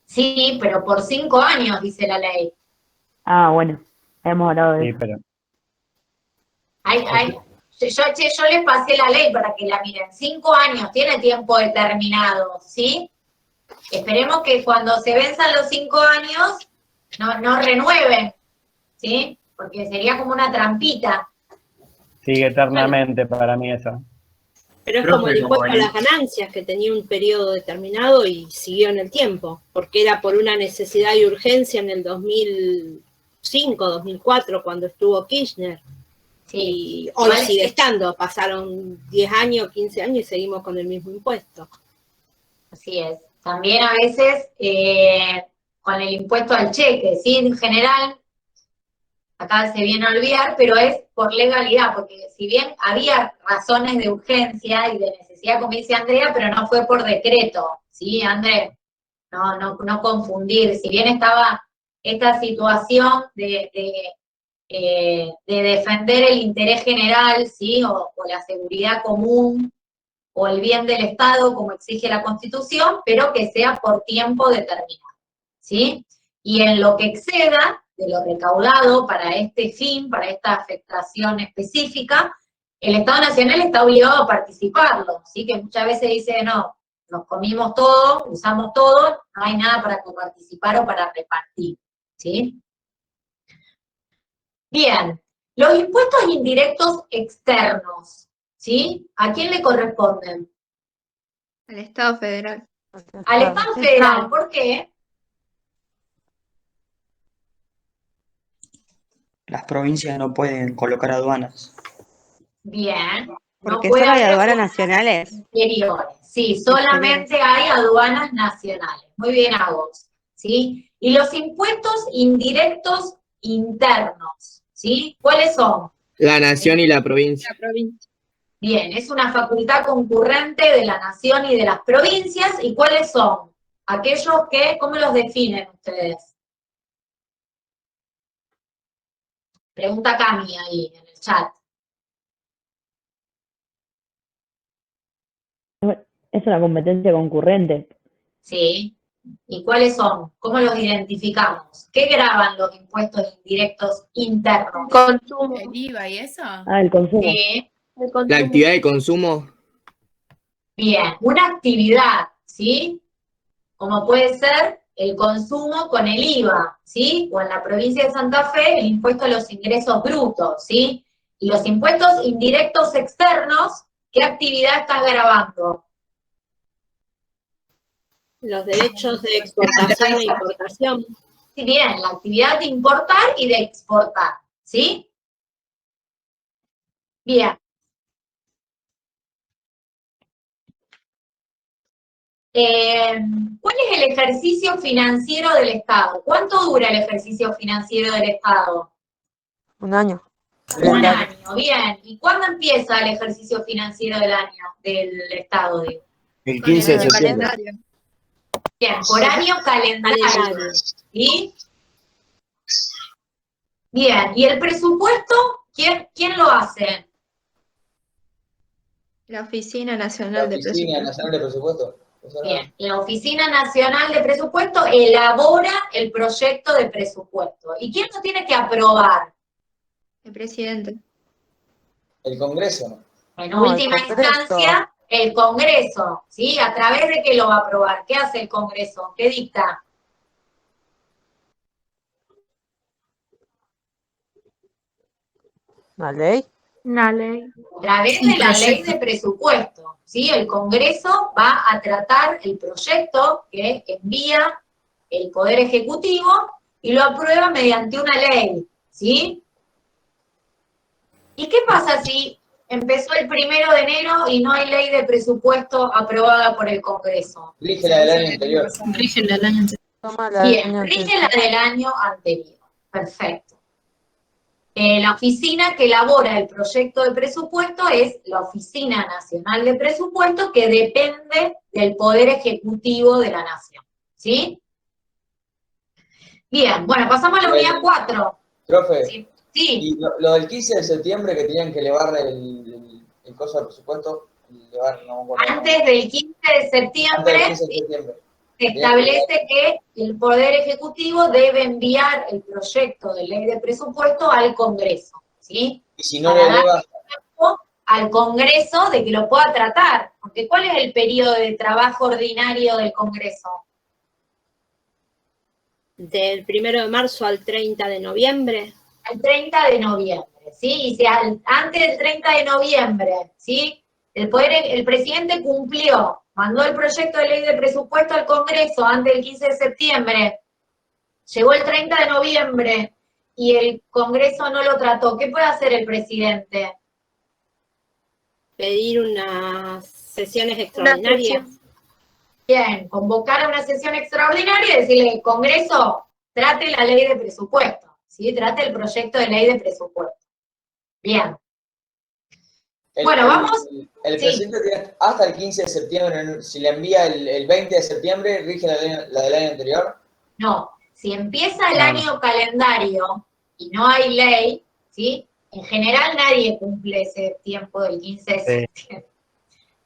Speaker 1: Sí, pero por 5 años, dice la ley.
Speaker 20: Ah, bueno, hemos hablado de
Speaker 5: Sí,
Speaker 20: eso.
Speaker 5: pero
Speaker 1: Yo les pasé la ley para que la miren. 5 años, tiene tiempo determinado, ¿sí? Esperemos que cuando se venzan los 5 años no renueven, ¿sí? Porque sería como una trampita.
Speaker 5: sigue eternamente para mí eso.
Speaker 16: Pero es
Speaker 23: Creo
Speaker 16: como el
Speaker 23: que
Speaker 16: impuesto
Speaker 23: como
Speaker 16: a las ganancias, que tenía un periodo determinado y siguió en el tiempo, porque era por una necesidad y urgencia en el 2005, 2004, cuando estuvo Kirchner. Y hoy
Speaker 1: Igual
Speaker 16: sigue estando, pasaron 10 años, 15 años y seguimos con el mismo impuesto.
Speaker 1: Así es. También a veces con el impuesto al cheque, ¿sí? En general, acá se viene a olvidar, pero es por legalidad, porque si bien había razones de urgencia y de necesidad, como dice Andrea, pero no fue por decreto, ¿sí, André? No confundir. Si bien estaba esta situación de defender el interés general, ¿sí? O la seguridad común, o el bien del Estado, como exige la Constitución, pero que sea por tiempo determinado, ¿sí? Y en lo que exceda de lo recaudado para este fin, para esta afectación específica, el Estado Nacional está obligado a participarlo, ¿sí? Que muchas veces dice, no, nos comimos todo, usamos todo, no hay nada para coparticipar o para repartir, ¿sí? Bien, los impuestos indirectos externos, ¿sí? ¿A quién le corresponden?
Speaker 13: Al Estado federal.
Speaker 1: Al Estado federal, ¿por qué?
Speaker 15: Las provincias no pueden colocar aduanas.
Speaker 1: Bien.
Speaker 22: Porque
Speaker 1: puede
Speaker 22: solo hay
Speaker 1: haber
Speaker 22: aduanas nacionales.
Speaker 1: Exteriores. Sí, solamente hay aduanas nacionales. Muy bien, Agos. ¿Sí? Y los impuestos indirectos internos, ¿sí? ¿Cuáles son?
Speaker 12: La nación y la provincia.
Speaker 1: Bien, es una facultad concurrente de la nación y de las provincias. ¿Y cuáles son? Aquellos que, ¿cómo los definen ustedes? Pregunta Cami ahí en el chat.
Speaker 20: Es una competencia concurrente.
Speaker 1: Sí. ¿Y cuáles son? ¿Cómo los identificamos? ¿Qué graban los impuestos indirectos internos?
Speaker 21: Consumo. ¿El IVA y eso?
Speaker 20: El consumo.
Speaker 1: Sí.
Speaker 12: La actividad de consumo.
Speaker 1: Bien, una actividad, ¿sí? Como puede ser el consumo con el IVA, ¿sí? O en la provincia de Santa Fe, el impuesto a los ingresos brutos, ¿sí? Y los impuestos indirectos externos, ¿qué actividad estás grabando?
Speaker 16: Los derechos de exportación e importación.
Speaker 1: Sí, bien, la actividad de importar y de exportar, ¿sí? Bien. ¿Cuál es el ejercicio financiero del Estado? ¿Cuánto dura el ejercicio financiero del Estado?
Speaker 10: Un año.
Speaker 1: Un año, bien. ¿Y cuándo empieza el ejercicio financiero del Estado? Digo?
Speaker 4: El 15 de septiembre.
Speaker 1: Bien, por año calendario. ¿Sí? Bien, ¿y el presupuesto? ¿Quién lo hace?
Speaker 13: La Oficina Nacional de Presupuesto.
Speaker 14: Oficina Nacional de Presupuesto.
Speaker 1: Bien, la Oficina Nacional de Presupuesto elabora el proyecto de presupuesto. ¿Y quién lo tiene que aprobar?
Speaker 13: El presidente.
Speaker 14: El Congreso.
Speaker 1: En última instancia, el Congreso, ¿sí? ¿A través de qué lo va a aprobar? ¿Qué hace el Congreso? ¿Qué dicta?
Speaker 10: ¿Una ley?
Speaker 13: Una ley.
Speaker 1: A través de la ley de presupuesto, ¿sí? El Congreso va a tratar el proyecto que envía el Poder Ejecutivo y lo aprueba mediante una ley, ¿sí? ¿Y qué pasa si empezó el 1 de enero y no hay ley de presupuesto aprobada por el Congreso?
Speaker 14: Rige la del año anterior.
Speaker 13: Rige la del año anterior.
Speaker 1: Bien, rige la del año anterior. Perfecto. La oficina que elabora el proyecto de presupuesto es la Oficina Nacional de Presupuesto, que depende del Poder Ejecutivo de la Nación, ¿sí? Bien, bueno, pasamos a la unidad 4.
Speaker 14: Profe,
Speaker 1: Sí.
Speaker 14: y lo del 15 de septiembre que tenían que elevar el costo del presupuesto,
Speaker 1: Antes del 15 de septiembre, se establece que el Poder Ejecutivo debe enviar el proyecto de ley de presupuesto al Congreso, ¿sí?
Speaker 14: Y si no lo eleva,
Speaker 1: al Congreso de que lo pueda tratar, porque ¿cuál es el periodo de trabajo ordinario del Congreso?
Speaker 16: Del 1 de marzo al 30 de noviembre.
Speaker 1: Al 30 de noviembre, ¿sí? Y si antes del 30 de noviembre, ¿sí? El presidente cumplió, mandó el proyecto de ley de presupuesto al Congreso antes del 15 de septiembre, llegó el 30 de noviembre y el Congreso no lo trató, ¿qué puede hacer el presidente?
Speaker 16: Pedir unas sesiones extraordinarias.
Speaker 1: Bien, convocar a una sesión extraordinaria y decirle, Congreso, trate la ley de presupuesto, ¿sí? Trate el proyecto de ley de presupuesto. Bien. Bueno, vamos.
Speaker 14: El presidente tiene hasta el 15 de septiembre, si le envía el 20 de septiembre, ¿rige la del año anterior?
Speaker 1: No, si empieza el año calendario y no hay ley, ¿sí? En general nadie cumple ese tiempo del 15 de septiembre.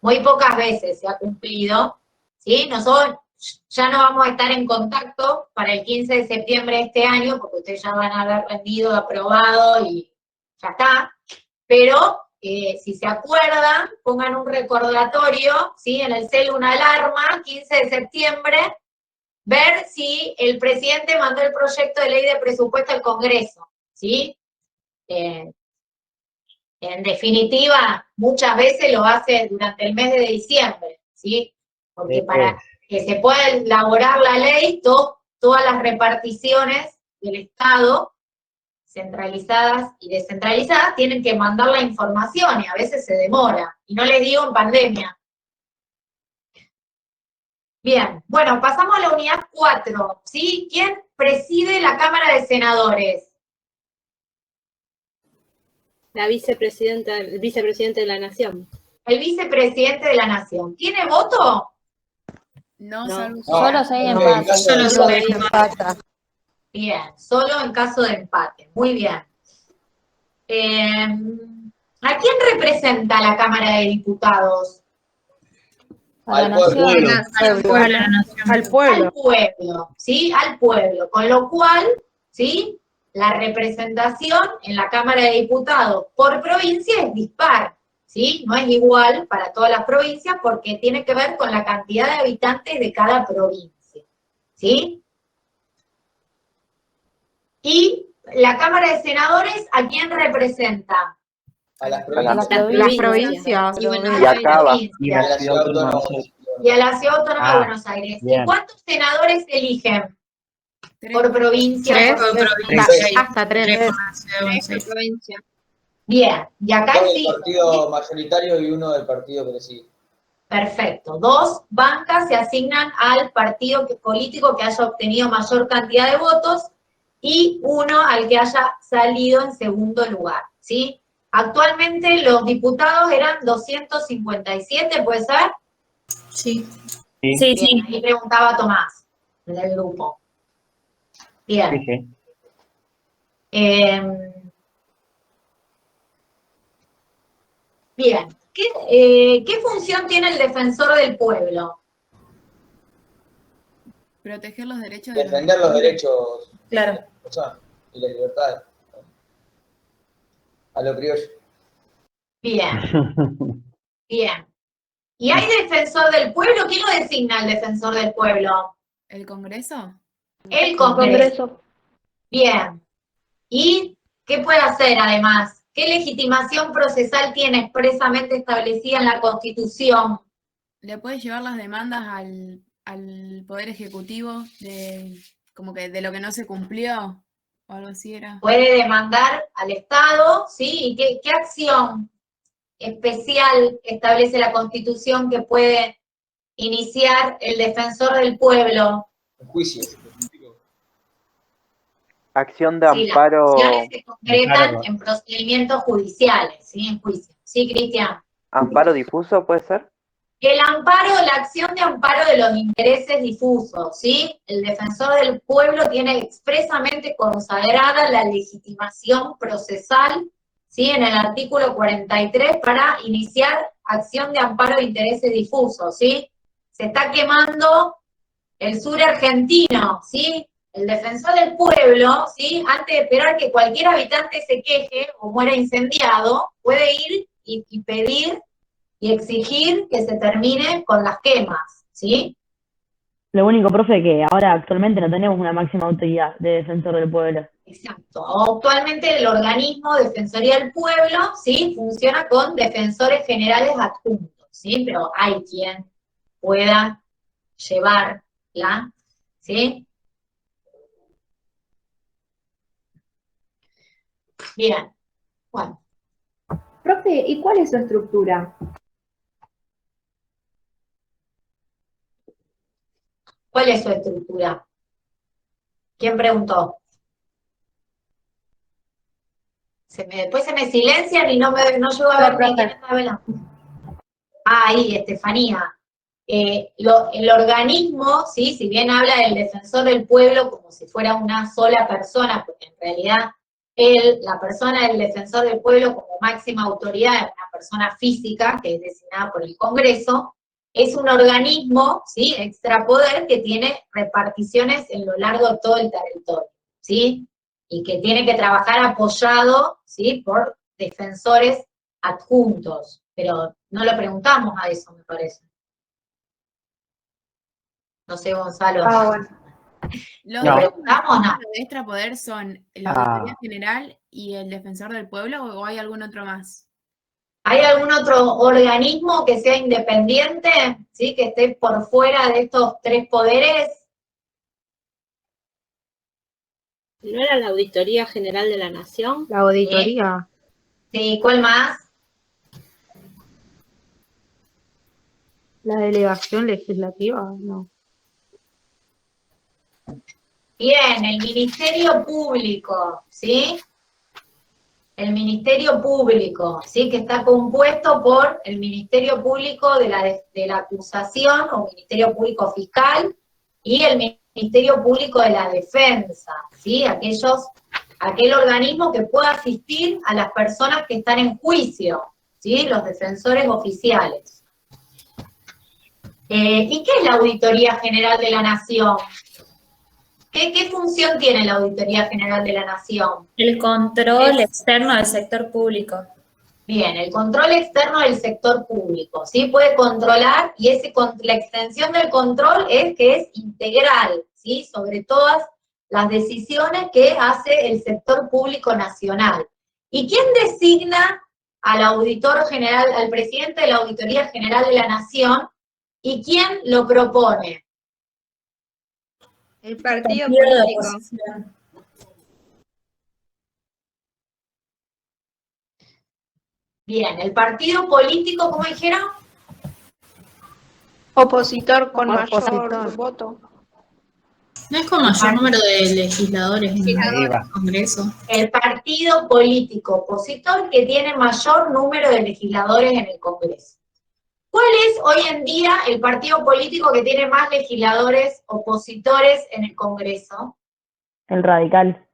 Speaker 1: Muy pocas veces se ha cumplido, ¿sí? Nosotros ya no vamos a estar en contacto para el 15 de septiembre de este año, porque ustedes ya van a haber rendido, aprobado y ya está. Pero si se acuerdan, pongan un recordatorio, ¿sí? En el celu una alarma, 15 de septiembre, ver si el presidente mandó el proyecto de ley de presupuesto al Congreso, ¿sí? En definitiva, muchas veces lo hace durante el mes de diciembre, ¿sí? Porque para que se pueda elaborar la ley, todas las reparticiones del Estado, centralizadas y descentralizadas, tienen que mandar la información y a veces se demora. Y no les digo en pandemia. Bien, bueno, pasamos a la unidad 4, ¿sí? ¿Quién preside la Cámara de Senadores?
Speaker 16: La vicepresidenta, el vicepresidente de la Nación.
Speaker 1: El vicepresidente de la Nación. ¿Tiene voto?
Speaker 21: No,
Speaker 2: solo si hay empate.
Speaker 10: Solo si hay empate.
Speaker 1: Bien, solo en caso de empate. Muy bien. ¿A quién representa la Cámara de Diputados?
Speaker 2: A la nación.
Speaker 10: Al pueblo.
Speaker 1: Al pueblo, ¿sí? Al pueblo. Con lo cual, ¿sí? La representación en la Cámara de Diputados por provincia es dispar, ¿sí? No es igual para todas las provincias porque tiene que ver con la cantidad de habitantes de cada provincia, ¿sí? Y la Cámara de Senadores, ¿a quién representa?
Speaker 14: A las
Speaker 10: provincias.
Speaker 6: Y acaba.
Speaker 1: Y a la Ciudad Autónoma de Buenos Aires.
Speaker 5: bien.
Speaker 1: ¿Y cuántos senadores eligen? Por provincia.
Speaker 22: Hasta 3.
Speaker 1: Bien, y acá
Speaker 14: Dos del
Speaker 1: sí.
Speaker 14: partido mayoritario y uno del partido que le sigue.
Speaker 1: Perfecto. 2 bancas se asignan al partido político que haya obtenido mayor cantidad de votos y 1 al que haya salido en segundo lugar, ¿sí? Actualmente los diputados eran 257, ¿puede ser?
Speaker 3: Sí.
Speaker 1: Bien, ahí preguntaba Tomás, del grupo. Bien. Bien. ¿Qué función tiene el defensor del pueblo?
Speaker 21: Proteger los derechos de
Speaker 14: Defender los derechos
Speaker 1: Claro.
Speaker 14: de las personas y las libertades. A lo criollo.
Speaker 1: Bien. Bien. ¿Y hay defensor del pueblo? ¿Quién lo designa el defensor del pueblo?
Speaker 21: ¿El Congreso?
Speaker 1: El Congreso. Bien. ¿Y qué puede hacer además? ¿Qué legitimación procesal tiene expresamente establecida en la Constitución?
Speaker 21: ¿Le puede llevar las demandas al Poder Ejecutivo como que de lo que no se cumplió? O algo así era.
Speaker 1: Puede demandar al Estado, ¿sí? ¿Y qué acción especial establece la Constitución que puede iniciar el defensor del pueblo?
Speaker 14: Un juicio.
Speaker 6: Acción de
Speaker 1: Sí, las
Speaker 6: amparo.
Speaker 1: acciones se concretan
Speaker 5: Amparo.
Speaker 1: en procedimientos judiciales, ¿sí? En juicio. Sí, Cristian.
Speaker 6: ¿Amparo difuso puede ser?
Speaker 1: El amparo, la acción de amparo de los intereses difusos, ¿sí? El defensor del pueblo tiene expresamente consagrada la legitimación procesal, ¿sí? En el artículo 43 para iniciar acción de amparo de intereses difusos, ¿sí? Se está quemando el sur argentino, ¿sí? El defensor del pueblo, ¿sí? Antes de esperar que cualquier habitante se queje o muera incendiado, puede ir y pedir y exigir que se termine con las quemas, ¿sí?
Speaker 20: Lo único, profe, que ahora actualmente no tenemos una máxima autoridad de defensor del pueblo.
Speaker 1: Exacto. Actualmente el organismo Defensoría del Pueblo, ¿sí? Funciona con defensores generales adjuntos, ¿sí? Pero hay quien pueda llevarla, ¿sí? Bien. Bueno.
Speaker 13: Profe, ¿y cuál es su estructura?
Speaker 1: ¿Cuál es su estructura? ¿Quién preguntó? Después se me silencian y no llego a ver ni quién está hablando. Ahí, Estefanía. El organismo, ¿sí? Si bien habla del defensor del pueblo como si fuera una sola persona, porque en realidad la persona del defensor del pueblo como máxima autoridad es una persona física que es designada por el Congreso, es un organismo, ¿sí? Extrapoder que tiene reparticiones en lo largo de todo el territorio, ¿sí? Y que tiene que trabajar apoyado, ¿sí? Por defensores adjuntos, pero no lo preguntamos a eso, me parece. No sé, Gonzalo.
Speaker 13: Bueno.
Speaker 21: Los
Speaker 1: ¿Lo
Speaker 21: dos
Speaker 1: preguntamos o no?
Speaker 21: de extrapoder son la Auditoría General y el Defensor del Pueblo, o hay algún otro más?
Speaker 1: ¿Hay algún otro organismo que sea independiente, ¿sí? Que esté por fuera de estos tres poderes?
Speaker 16: ¿No era la Auditoría General de la Nación?
Speaker 10: La auditoría.
Speaker 1: Sí, ¿cuál más?
Speaker 10: La delegación legislativa, no.
Speaker 1: Bien, el Ministerio Público, ¿sí? El Ministerio Público, ¿sí? Que está compuesto por el Ministerio Público de la Acusación o Ministerio Público Fiscal y el Ministerio Público de la Defensa, ¿sí? Aquel organismo que pueda asistir a las personas que están en juicio, ¿sí? Los defensores oficiales. ¿Y qué es la Auditoría General de la Nación? ¿Qué función tiene la Auditoría General de la Nación?
Speaker 3: El control externo del sector público.
Speaker 1: Bien, el control externo del sector público, ¿sí? Puede controlar, y la extensión del control es que es integral, ¿sí? Sobre todas las decisiones que hace el sector público nacional. ¿Y quién designa al auditor general, al presidente de la Auditoría General de la Nación, y quién lo propone?
Speaker 8: El partido
Speaker 3: Partido de
Speaker 8: político.
Speaker 3: oposición.
Speaker 1: Bien, el partido político, ¿cómo dijeron?
Speaker 13: Opositor con
Speaker 10: Opositor.
Speaker 13: mayor voto.
Speaker 3: ¿No es con mayor número de legisladores en
Speaker 5: Ahí va.
Speaker 3: el Congreso?
Speaker 1: El partido político opositor que tiene mayor número de legisladores en el Congreso. ¿Cuál es hoy en día el partido político que tiene más legisladores opositores en el Congreso?
Speaker 20: El radical.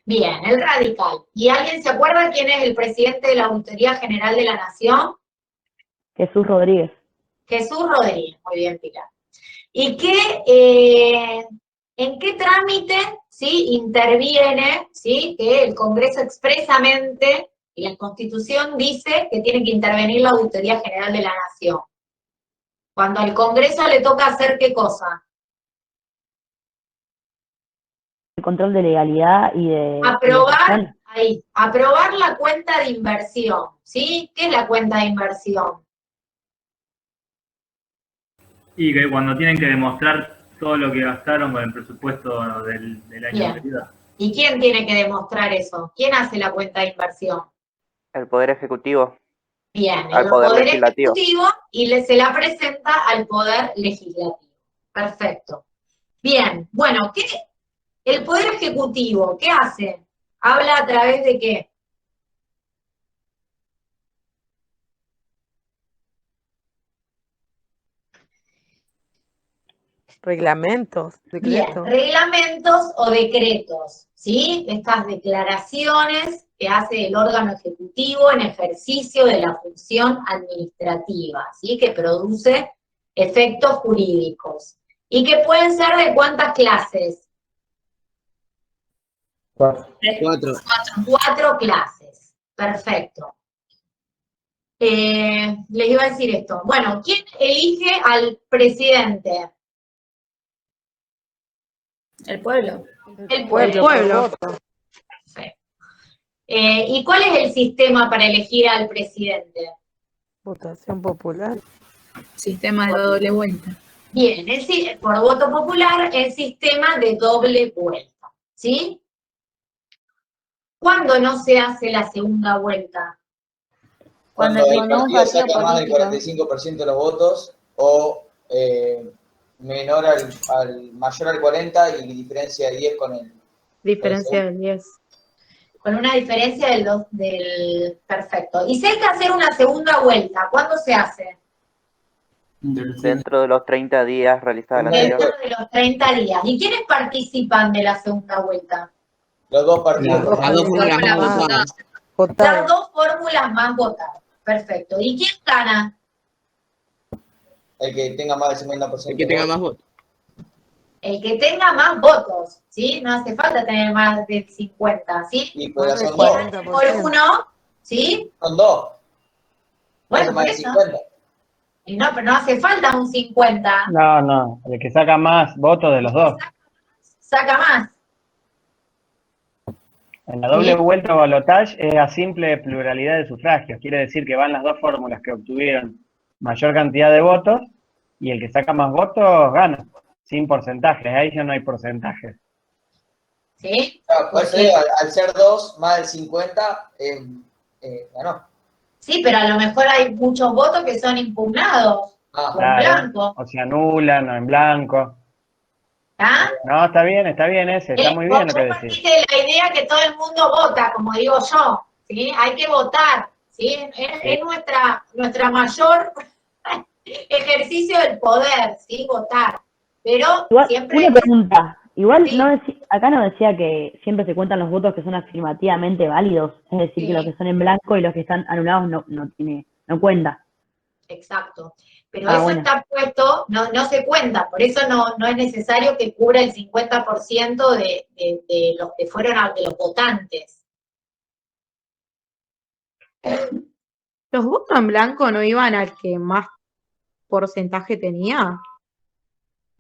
Speaker 1: Bien, el Radical. ¿Y alguien se acuerda quién es el presidente de la Auditoría General de la Nación?
Speaker 20: Jesús Rodríguez.
Speaker 1: Jesús Rodríguez, muy bien, Pilar. ¿Y en qué trámite, ¿sí? Interviene, ¿sí? Que el Congreso expresamente, y la Constitución dice que tiene que intervenir la Auditoría General de la Nación? Cuando al Congreso le toca hacer ¿qué cosa?
Speaker 20: El control de legalidad y de...
Speaker 1: Aprobar la cuenta de inversión, ¿sí? ¿Qué es la cuenta de inversión?
Speaker 17: Y que cuando tienen que demostrar todo lo que gastaron con el presupuesto del año
Speaker 1: Bien.
Speaker 17: anterior.
Speaker 1: ¿Y quién tiene que demostrar eso? ¿Quién hace la cuenta de inversión?
Speaker 6: El Poder Ejecutivo.
Speaker 1: Bien,
Speaker 6: Al
Speaker 1: el
Speaker 6: Poder
Speaker 1: Poder
Speaker 6: Legislativo.
Speaker 1: Ejecutivo y se la presenta al Poder Legislativo. Perfecto. Bien, bueno, El Poder Ejecutivo, ¿qué hace? ¿Habla a través de qué?
Speaker 10: Reglamentos,
Speaker 1: Bien,
Speaker 10: decretos.
Speaker 1: reglamentos o decretos, ¿sí? Estas declaraciones que hace el órgano ejecutivo en ejercicio de la función administrativa, ¿sí? Que produce efectos jurídicos. ¿Y que pueden ser de cuántas clases?
Speaker 12: 4.
Speaker 1: 4 clases. Perfecto. Les iba a decir esto. Bueno, ¿quién elige al presidente?
Speaker 3: El pueblo.
Speaker 1: El pueblo. Perfecto. ¿Y cuál es el sistema para elegir al presidente?
Speaker 10: Votación popular.
Speaker 21: Sistema de doble vuelta.
Speaker 1: Bien, por voto popular, el sistema de doble vuelta, ¿sí? ¿Cuándo no se hace la segunda vuelta?
Speaker 14: Cuando el partido saca más del 45% de los votos o mayor al 40 y diferencia de 10 con él.
Speaker 22: Diferencia del 10.
Speaker 1: Con una diferencia del perfecto. Y si hay que hacer una segunda vuelta, ¿cuándo se hace?
Speaker 6: Dentro de los 30 días realizada la
Speaker 1: Dentro
Speaker 6: anterior.
Speaker 1: de los 30 días. ¿Y quiénes participan de la segunda vuelta?
Speaker 14: Los dos partidos.
Speaker 12: Las dos fórmulas más votadas.
Speaker 1: Las dos fórmulas más votadas. Perfecto. ¿Y quién gana?
Speaker 14: El que tenga más del 50%.
Speaker 12: El que tenga más votos.
Speaker 1: El que tenga más votos, ¿sí? No hace falta tener más del 50, ¿sí?
Speaker 14: Y pues son
Speaker 1: Y
Speaker 14: dos.
Speaker 1: gane por uno, ¿sí?
Speaker 14: Son dos.
Speaker 1: Bueno,
Speaker 14: más
Speaker 1: por
Speaker 14: del
Speaker 1: eso.
Speaker 14: 50.
Speaker 1: Y no, pero no hace falta un 50.
Speaker 5: No, el que saca más votos de los dos.
Speaker 1: Saca más.
Speaker 5: En la doble vuelta o balotage es a simple pluralidad de sufragios. Quiere decir que van las dos fórmulas que obtuvieron mayor cantidad de votos y el que saca más votos gana, sin porcentajes. Ahí ya no hay porcentajes.
Speaker 1: ¿Sí?
Speaker 14: Pues al ser dos, más del 50, ganó.
Speaker 1: Sí, pero a lo mejor hay muchos votos que son impugnados o en blanco.
Speaker 5: O se anulan o en blanco.
Speaker 1: ¿Ah?
Speaker 5: No, está bien ese, está muy bien lo que decís.
Speaker 1: Partiste de la idea que todo el mundo vota, como digo yo, ¿sí? Hay que votar, ¿sí? Es nuestra mayor ejercicio del poder, ¿sí? Votar. Pero
Speaker 20: Igual,
Speaker 1: siempre...
Speaker 20: una pregunta. Igual acá no decía que siempre se cuentan los votos que son afirmativamente válidos, es decir, que los que son en blanco y los que están anulados no cuenta.
Speaker 1: Exacto. Pero eso está puesto, no se cuenta, por eso no es necesario que cubra el 50% de los que fueron de los votantes.
Speaker 22: ¿Los votos en blanco no iban al que más porcentaje tenía?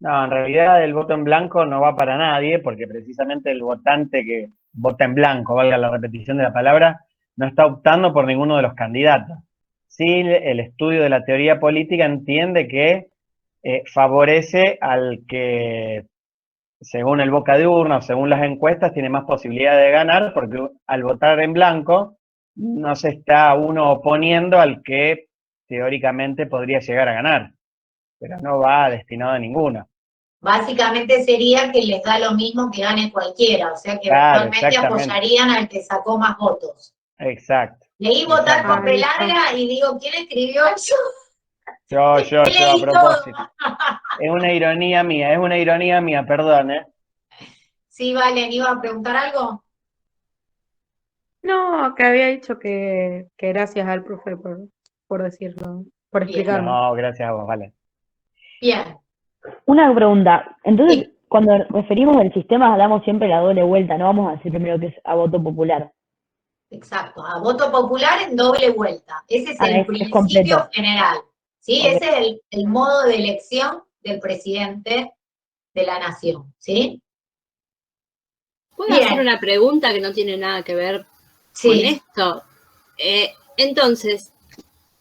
Speaker 5: No, en realidad el voto en blanco no va para nadie, porque precisamente el votante que vota en blanco, valga la repetición de la palabra, no está optando por ninguno de los candidatos. Sí, el estudio de la teoría política entiende que favorece al que, según el boca de urna o según las encuestas, tiene más posibilidad de ganar, porque al votar en blanco no se está uno oponiendo al que teóricamente podría llegar a ganar, pero no va destinado a ninguno.
Speaker 1: Básicamente sería que les da lo mismo que gane cualquiera, o sea que eventualmente apoyarían al que sacó más votos.
Speaker 5: Exacto.
Speaker 1: Leí votar con P larga y digo, ¿quién escribió eso?
Speaker 5: Yo, a propósito. Es una ironía mía, perdón, ¿eh?
Speaker 1: Sí, Valen, ¿iba a preguntar algo?
Speaker 22: No, que había dicho que gracias al profe por decirlo, por explicarme.
Speaker 5: No, gracias a vos, vale.
Speaker 1: Bien.
Speaker 20: Una pregunta. Entonces, cuando referimos al sistema, damos siempre la doble vuelta, no vamos a decir primero que es a voto popular.
Speaker 1: Exacto, a voto popular en doble vuelta. Ese es el principio general. ¿Sí?
Speaker 20: Okay.
Speaker 1: Ese es el modo de elección del presidente de la nación. ¿Sí?
Speaker 16: ¿Puedo hacer una pregunta que no tiene nada que ver con esto? Entonces,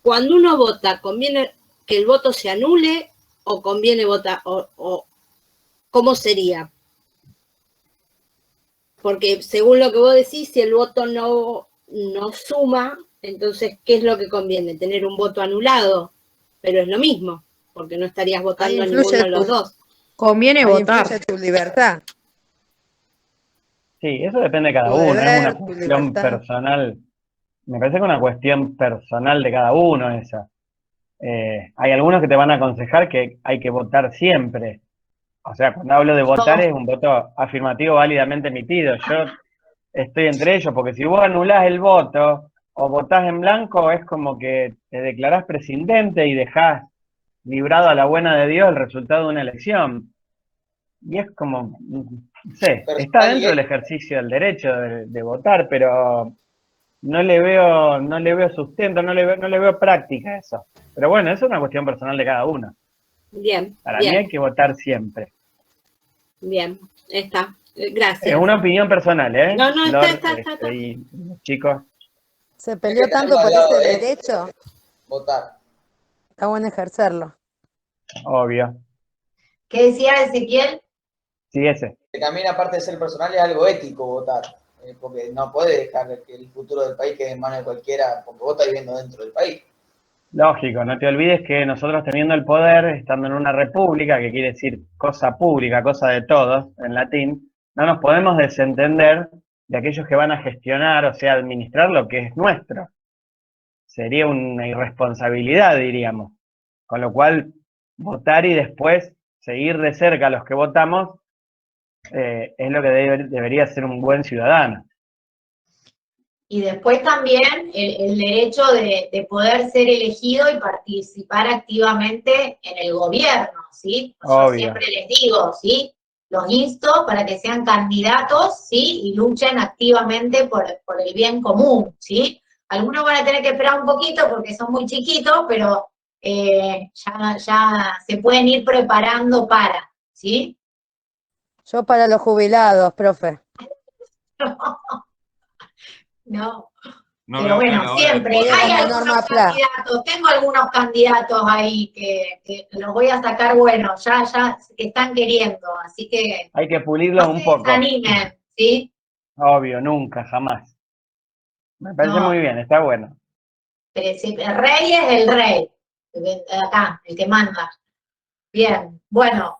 Speaker 16: cuando uno vota, ¿conviene que el voto se anule o conviene votar? O ¿cómo sería? Porque según lo que vos decís, si el voto no suma, entonces, ¿qué es lo que conviene? Tener un voto anulado, pero es lo mismo, porque no estarías votando a ninguno de los dos.
Speaker 22: Conviene votar.
Speaker 10: Influye tu libertad.
Speaker 5: Sí, eso depende de cada
Speaker 10: Tu
Speaker 5: uno, es
Speaker 10: deber,
Speaker 5: una
Speaker 10: tu
Speaker 5: cuestión
Speaker 10: libertad.
Speaker 5: personal. Me parece que es una cuestión personal de cada uno esa. Hay algunos que te van a aconsejar que hay que votar siempre. O sea, cuando hablo de votar es un voto afirmativo válidamente emitido. Yo estoy entre ellos, porque si vos anulás el voto o votás en blanco, es como que te declarás presidente y dejás librado a la buena de Dios el resultado de una elección. Y es como, no sé, está dentro del ejercicio del derecho de votar, pero no le veo sustento, no le veo práctica a eso. Pero bueno, eso es una cuestión personal de cada uno.
Speaker 16: Bien,
Speaker 5: Para mí
Speaker 16: bien,
Speaker 5: hay que votar siempre.
Speaker 16: bien. Está. Gracias.
Speaker 5: Es una opinión personal, ¿eh?
Speaker 16: No, no,
Speaker 5: Flor,
Speaker 16: está.
Speaker 5: y los chicos.
Speaker 10: ¿Se peleó
Speaker 14: que
Speaker 10: tanto
Speaker 14: tenerlo
Speaker 10: por
Speaker 14: al lado
Speaker 10: ese
Speaker 14: de
Speaker 10: derecho?
Speaker 14: votar.
Speaker 10: Está bueno ejercerlo.
Speaker 5: Obvio.
Speaker 1: ¿Qué decía Ezequiel?
Speaker 5: Sí, ese.
Speaker 14: Que también, aparte de ser personal, es algo ético votar. Porque no puede dejar que el futuro del país quede en manos de cualquiera, porque vos estás viviendo dentro del país.
Speaker 5: Lógico, no te olvides que nosotros teniendo el poder, estando en una república, que quiere decir cosa pública, cosa de todos, en latín, no nos podemos desentender de aquellos que van a gestionar, o sea, administrar lo que es nuestro. Sería una irresponsabilidad, diríamos. Con lo cual, votar y después seguir de cerca a los que votamos es lo que debería ser un buen ciudadano.
Speaker 1: Y después también el derecho de poder ser elegido y participar activamente en el gobierno, ¿sí? Yo
Speaker 5: Obvio.
Speaker 1: siempre les digo, ¿sí? Los insto para que sean candidatos, ¿sí? Y luchen activamente por el bien común, ¿sí? Algunos van a tener que esperar un poquito porque son muy chiquitos, pero ya se pueden ir preparando para, ¿sí?
Speaker 10: Yo para los jubilados, profe.
Speaker 1: No.
Speaker 23: No
Speaker 1: Pero
Speaker 23: veo
Speaker 1: bueno,
Speaker 23: la hora de
Speaker 1: siempre
Speaker 23: poder-
Speaker 1: hay
Speaker 10: Como
Speaker 1: algunos
Speaker 10: Norma Pla.
Speaker 1: candidatos, tengo algunos candidatos ahí que los voy a sacar, bueno, ya están queriendo, así que
Speaker 5: Hay que pulirlos
Speaker 1: no
Speaker 5: un
Speaker 1: se
Speaker 5: poco.
Speaker 1: desanimen, ¿sí?
Speaker 5: Obvio, nunca, jamás. Me parece
Speaker 1: No.
Speaker 5: muy bien, está bueno.
Speaker 1: Pero si el rey es el rey, acá, el que manda. Bien, bueno.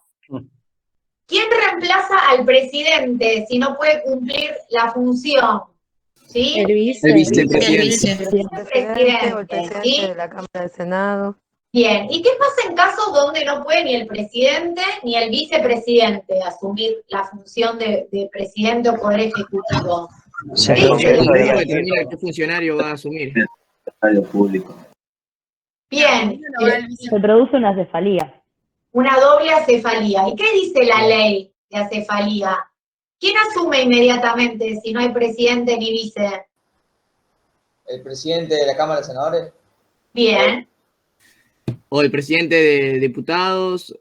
Speaker 1: ¿Quién reemplaza al presidente si no puede cumplir la función? ¿Sí?
Speaker 10: El
Speaker 12: vicepresidente.
Speaker 10: El vicepresidente o el presidente
Speaker 1: ¿sí?
Speaker 10: de la Cámara del Senado.
Speaker 1: Bien, ¿y qué pasa en casos donde no puede ni el presidente ni el vicepresidente asumir la función de presidente o poder ejecutivo?
Speaker 12: Se
Speaker 1: ¿Sí?
Speaker 12: determina qué funcionario va a asumir.
Speaker 15: público.
Speaker 1: Bien,
Speaker 20: Se produce una cefalía.
Speaker 1: una doble acefalía. ¿Y qué dice la ley de acefalía? ¿Quién asume inmediatamente si no hay presidente ni vice?
Speaker 14: El presidente de la Cámara de Senadores.
Speaker 1: Bien,
Speaker 12: O el presidente de diputados.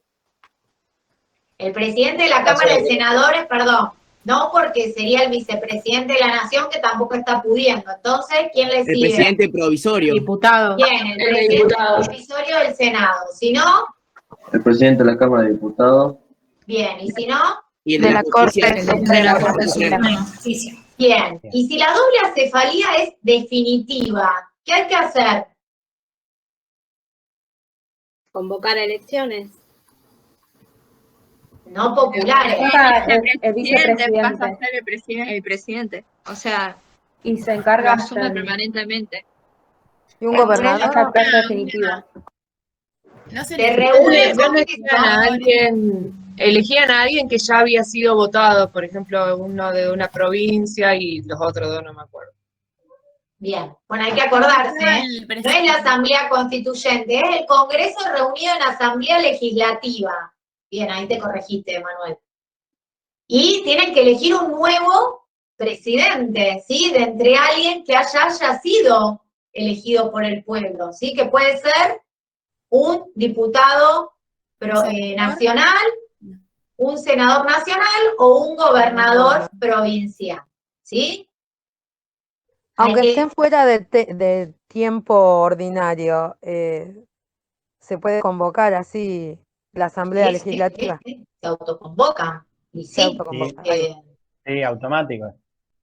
Speaker 1: el presidente de la Cámara de Senadores, perdón, no porque sería el vicepresidente de la Nación que tampoco está pudiendo. Entonces, ¿quién le
Speaker 12: El
Speaker 1: sigue?
Speaker 12: presidente provisorio.
Speaker 22: Diputado.
Speaker 1: Bien, el presidente provisorio del Senado. Si no,
Speaker 15: El presidente de la Cámara de Diputados.
Speaker 1: bien, y si no,
Speaker 12: Y el
Speaker 22: De la Corte,
Speaker 12: Justicia.
Speaker 22: de la Corte
Speaker 12: Suprema.
Speaker 22: Suprema.
Speaker 1: bien. Y si la doble acefalía es definitiva, ¿qué hay que hacer?
Speaker 16: Convocar elecciones.
Speaker 1: No populares.
Speaker 9: El vicepresidente pasa a ser el presidente. O sea,
Speaker 22: Y se
Speaker 9: lo
Speaker 22: encarga
Speaker 9: asume permanentemente.
Speaker 10: ¿Y un gobernador?
Speaker 22: hasta plazo definitivo.
Speaker 21: No se
Speaker 1: Te
Speaker 21: les-
Speaker 1: reúnen
Speaker 21: no
Speaker 1: con
Speaker 9: Elegían a alguien que ya había sido votado, por ejemplo, uno de una provincia y los otros dos no me acuerdo.
Speaker 1: Bien, bueno, hay que acordarse, ¿eh? No es la Asamblea Constituyente, es el Congreso reunido en Asamblea Legislativa. Bien, ahí te corregiste, Manuel. Y tienen que elegir un nuevo presidente, ¿sí? De entre alguien que haya sido elegido por el pueblo, ¿sí? Que puede ser un diputado nacional, un senador nacional o un gobernador provincial, ¿sí?
Speaker 10: Aunque estén fuera de tiempo ordinario, se puede convocar así la Asamblea Legislativa.
Speaker 1: Se autoconvocan. Y
Speaker 10: Se
Speaker 1: sí,
Speaker 10: autoconvoca.
Speaker 5: Sí, automático.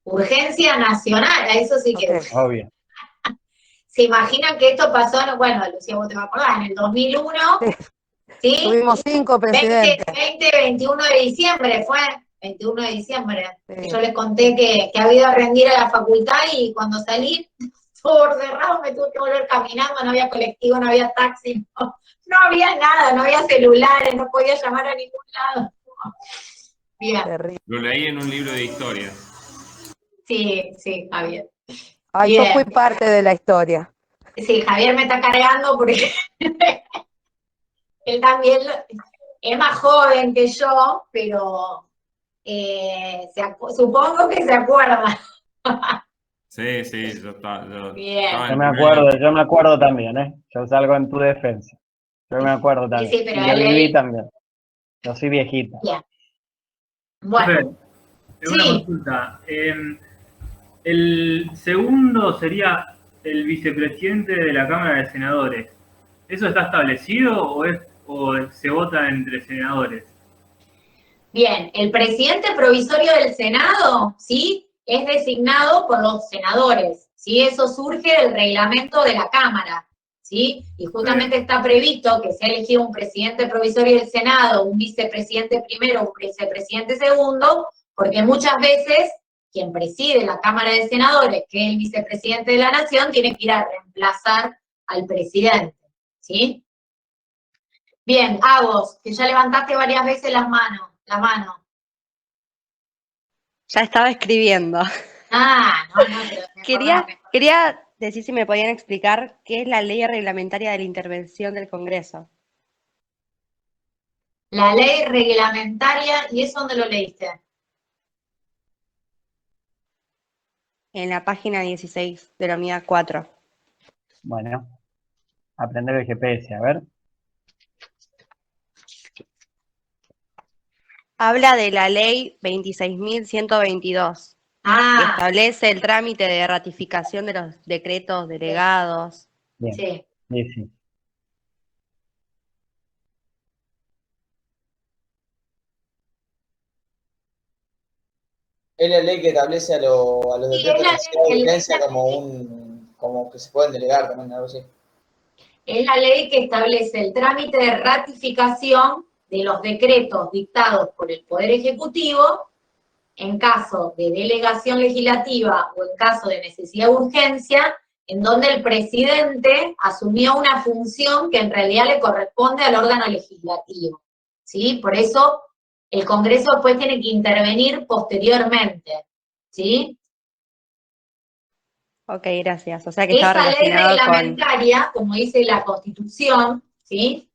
Speaker 1: urgencia nacional, a eso sí que...
Speaker 5: Obvio.
Speaker 1: ¿Se imaginan que esto pasó, bueno, Lucía, vos te vas a acordar, en el 2001, ¿sí?
Speaker 10: Tuvimos 5 presidentes.
Speaker 1: 21 de diciembre fue 21 de diciembre.
Speaker 10: Sí.
Speaker 1: Yo les conté que había ido a rendir a la facultad y cuando salí, todo cerrado, me tuve que volver caminando, no había colectivo, no había taxi, no había nada, no había celulares, no podía llamar a ningún lado. Bien.
Speaker 23: Lo leí en un libro de historia.
Speaker 1: Sí, Javier.
Speaker 10: Ay,
Speaker 1: Bien.
Speaker 10: yo fui parte de la historia.
Speaker 1: Sí, Javier me está cargando porque él también es más joven que yo, pero supongo que se acuerda.
Speaker 23: Sí,
Speaker 1: Bien.
Speaker 5: Yo me acuerdo también, ¿eh? Yo salgo en tu defensa. Yo me acuerdo también.
Speaker 1: Sí, pero
Speaker 5: y lo viví también. Yo soy viejita.
Speaker 1: Bien. Bueno.
Speaker 17: Una consulta. El segundo sería el vicepresidente de la Cámara de Senadores. ¿Eso está establecido o se vota entre senadores?
Speaker 1: Bien, el presidente provisorio del Senado, ¿sí? Es designado por los senadores, ¿sí? Eso surge del reglamento de la Cámara, ¿sí? Y justamente está previsto que se ha elegido un presidente provisorio del Senado, un vicepresidente primero, un vicepresidente segundo, porque muchas veces quien preside la Cámara de Senadores, que es el vicepresidente de la Nación, tiene que ir a reemplazar al presidente, ¿sí? Bien, Agos, que ya levantaste varias veces la mano.
Speaker 11: Ya estaba escribiendo. Quería decir si me podían explicar qué es la ley reglamentaria de la intervención del Congreso.
Speaker 1: La ley reglamentaria, ¿y eso dónde lo leíste?
Speaker 11: En la página 16 de la unidad 4.
Speaker 5: Bueno, aprender el GPS, a ver.
Speaker 11: Habla de la ley 26.122, que establece el trámite de ratificación de los decretos delegados.
Speaker 5: Bien.
Speaker 1: Sí.
Speaker 5: Sí.
Speaker 14: Es la ley que establece a los decretos de necesidad de urgencia como que se pueden delegar también, algo así.
Speaker 1: Es la ley que establece el trámite de ratificación de los decretos dictados por el Poder Ejecutivo en caso de delegación legislativa o en caso de necesidad de urgencia, en donde el presidente asumió una función que en realidad le corresponde al órgano legislativo, ¿sí? Por eso el Congreso después tiene que intervenir posteriormente, ¿sí?
Speaker 11: Ok, gracias. O sea que estaba
Speaker 1: esa ley
Speaker 11: relacionado
Speaker 1: reglamentaria, como dice la Constitución, ¿sí?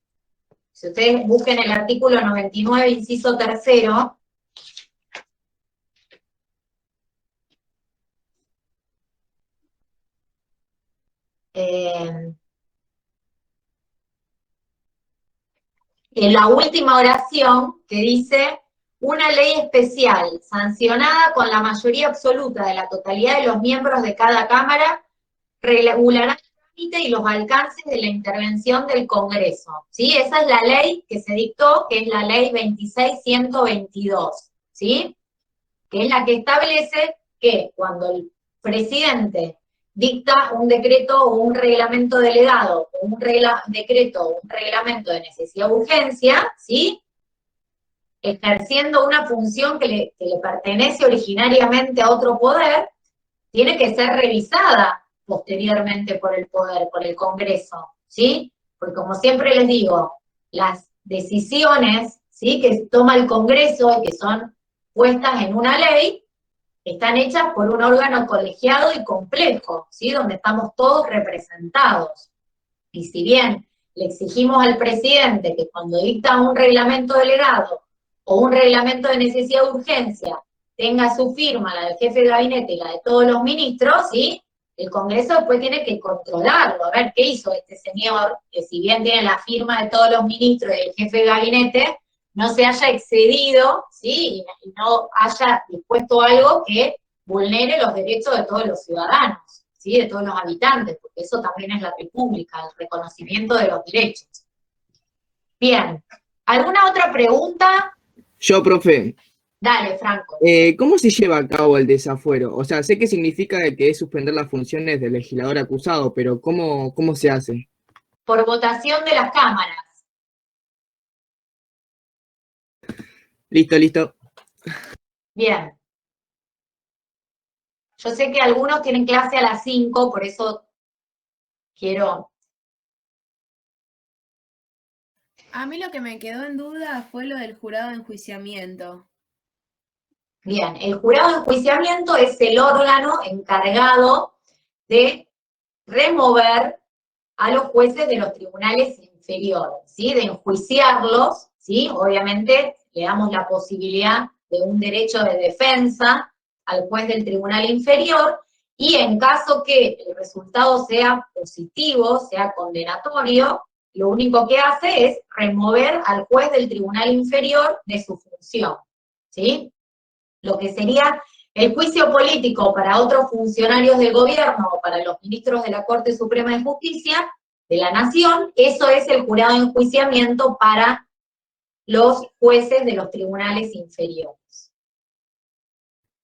Speaker 1: Si ustedes busquen el artículo 99, inciso 3º, en la última oración que dice: una ley especial sancionada con la mayoría absoluta de la totalidad de los miembros de cada Cámara regulará el trámite y los alcances de la intervención del Congreso, ¿sí? Esa es la ley que se dictó, que es la ley 26.122, ¿sí? Que es la que establece que cuando el presidente dicta un decreto o un reglamento delegado, o un decreto o un reglamento de necesidad o urgencia, ¿sí? Ejerciendo una función que le pertenece originariamente a otro poder, tiene que ser revisada posteriormente por el poder, por el Congreso, ¿sí? Porque como siempre les digo, las decisiones, ¿sí?, que toma el Congreso y que son puestas en una ley, están hechas por un órgano colegiado y complejo, ¿sí?, donde estamos todos representados. Y si bien le exigimos al presidente que cuando dicta un reglamento delegado o un reglamento de necesidad de urgencia tenga su firma, la del jefe de gabinete y la de todos los ministros, ¿sí?, el Congreso después tiene que controlarlo, a ver qué hizo este señor, que si bien tiene la firma de todos los ministros y del jefe de gabinete, no se haya excedido, ¿sí?, y no haya dispuesto algo que vulnere los derechos de todos los ciudadanos, ¿sí?, de todos los habitantes, porque eso también es la república, el reconocimiento de los derechos. Bien, ¿alguna otra pregunta?
Speaker 12: Yo, profe.
Speaker 1: Dale, Franco.
Speaker 12: ¿Cómo se lleva a cabo el desafuero? O sea, sé que significa que es suspender las funciones del legislador acusado, pero ¿cómo se hace?
Speaker 1: Por votación de las cámaras.
Speaker 12: Listo.
Speaker 1: Bien. Yo sé que algunos tienen clase a las 5, por eso quiero...
Speaker 21: A mí lo que me quedó en duda fue lo del jurado de enjuiciamiento.
Speaker 1: Bien, el jurado de enjuiciamiento es el órgano encargado de remover a los jueces de los tribunales inferiores, ¿sí? De enjuiciarlos, ¿sí? Obviamente le damos la posibilidad de un derecho de defensa al juez del tribunal inferior, y en caso que el resultado sea positivo, sea condenatorio, lo único que hace es remover al juez del tribunal inferior de su función, ¿sí? Lo que sería el juicio político para otros funcionarios del gobierno o para los ministros de la Corte Suprema de Justicia de la Nación, eso es el jurado de enjuiciamiento para los jueces de los tribunales inferiores.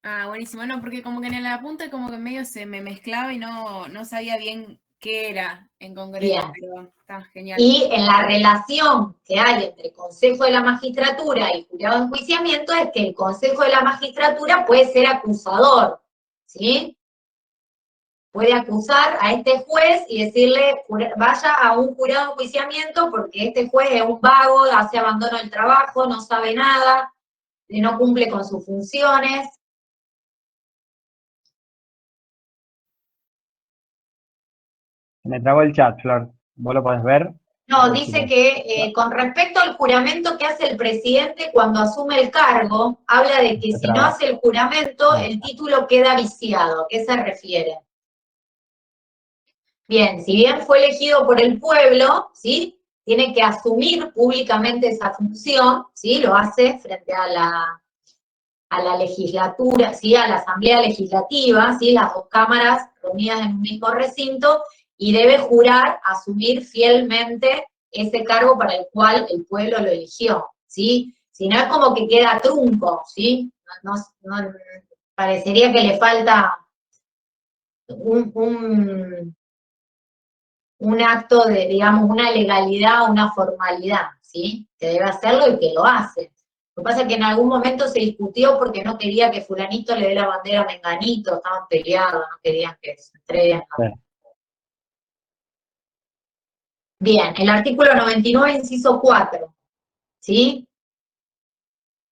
Speaker 21: Ah, buenísimo. No, porque como que en la punta como que medio se me mezclaba y no sabía bien qué era en concreto,
Speaker 1: Bien.
Speaker 21: pero está genial.
Speaker 1: Y en la relación que hay entre Consejo de la Magistratura y jurado de enjuiciamiento es que el Consejo de la Magistratura puede ser acusador, ¿sí? Puede acusar a este juez y decirle, vaya a un jurado de enjuiciamiento porque este juez es un vago, hace abandono del trabajo, no sabe nada, no cumple con sus funciones.
Speaker 5: Me trabó el chat, Flor. ¿Vos lo podés ver?
Speaker 1: No, dice que con respecto al juramento que hace el presidente cuando asume el cargo, habla de que si no hace el juramento, el título queda viciado. ¿A qué se refiere? Bien, si bien fue elegido por el pueblo, ¿sí? Tiene que asumir públicamente esa función, ¿sí? Lo hace frente a la legislatura, ¿sí? A la Asamblea Legislativa, ¿sí? Las dos cámaras reunidas en un mismo recinto, y debe jurar asumir fielmente ese cargo para el cual el pueblo lo eligió, ¿sí? Si no es como que queda trunco, ¿sí? No, parecería que le falta un acto de, digamos, una legalidad, una formalidad, ¿sí? Que debe hacerlo y que lo hace. Lo que pasa es que en algún momento se discutió porque no quería que fulanito le dé la bandera a menganito, estaban peleados, no querían que se entreguen. Bien, el artículo 99, inciso 4, ¿sí?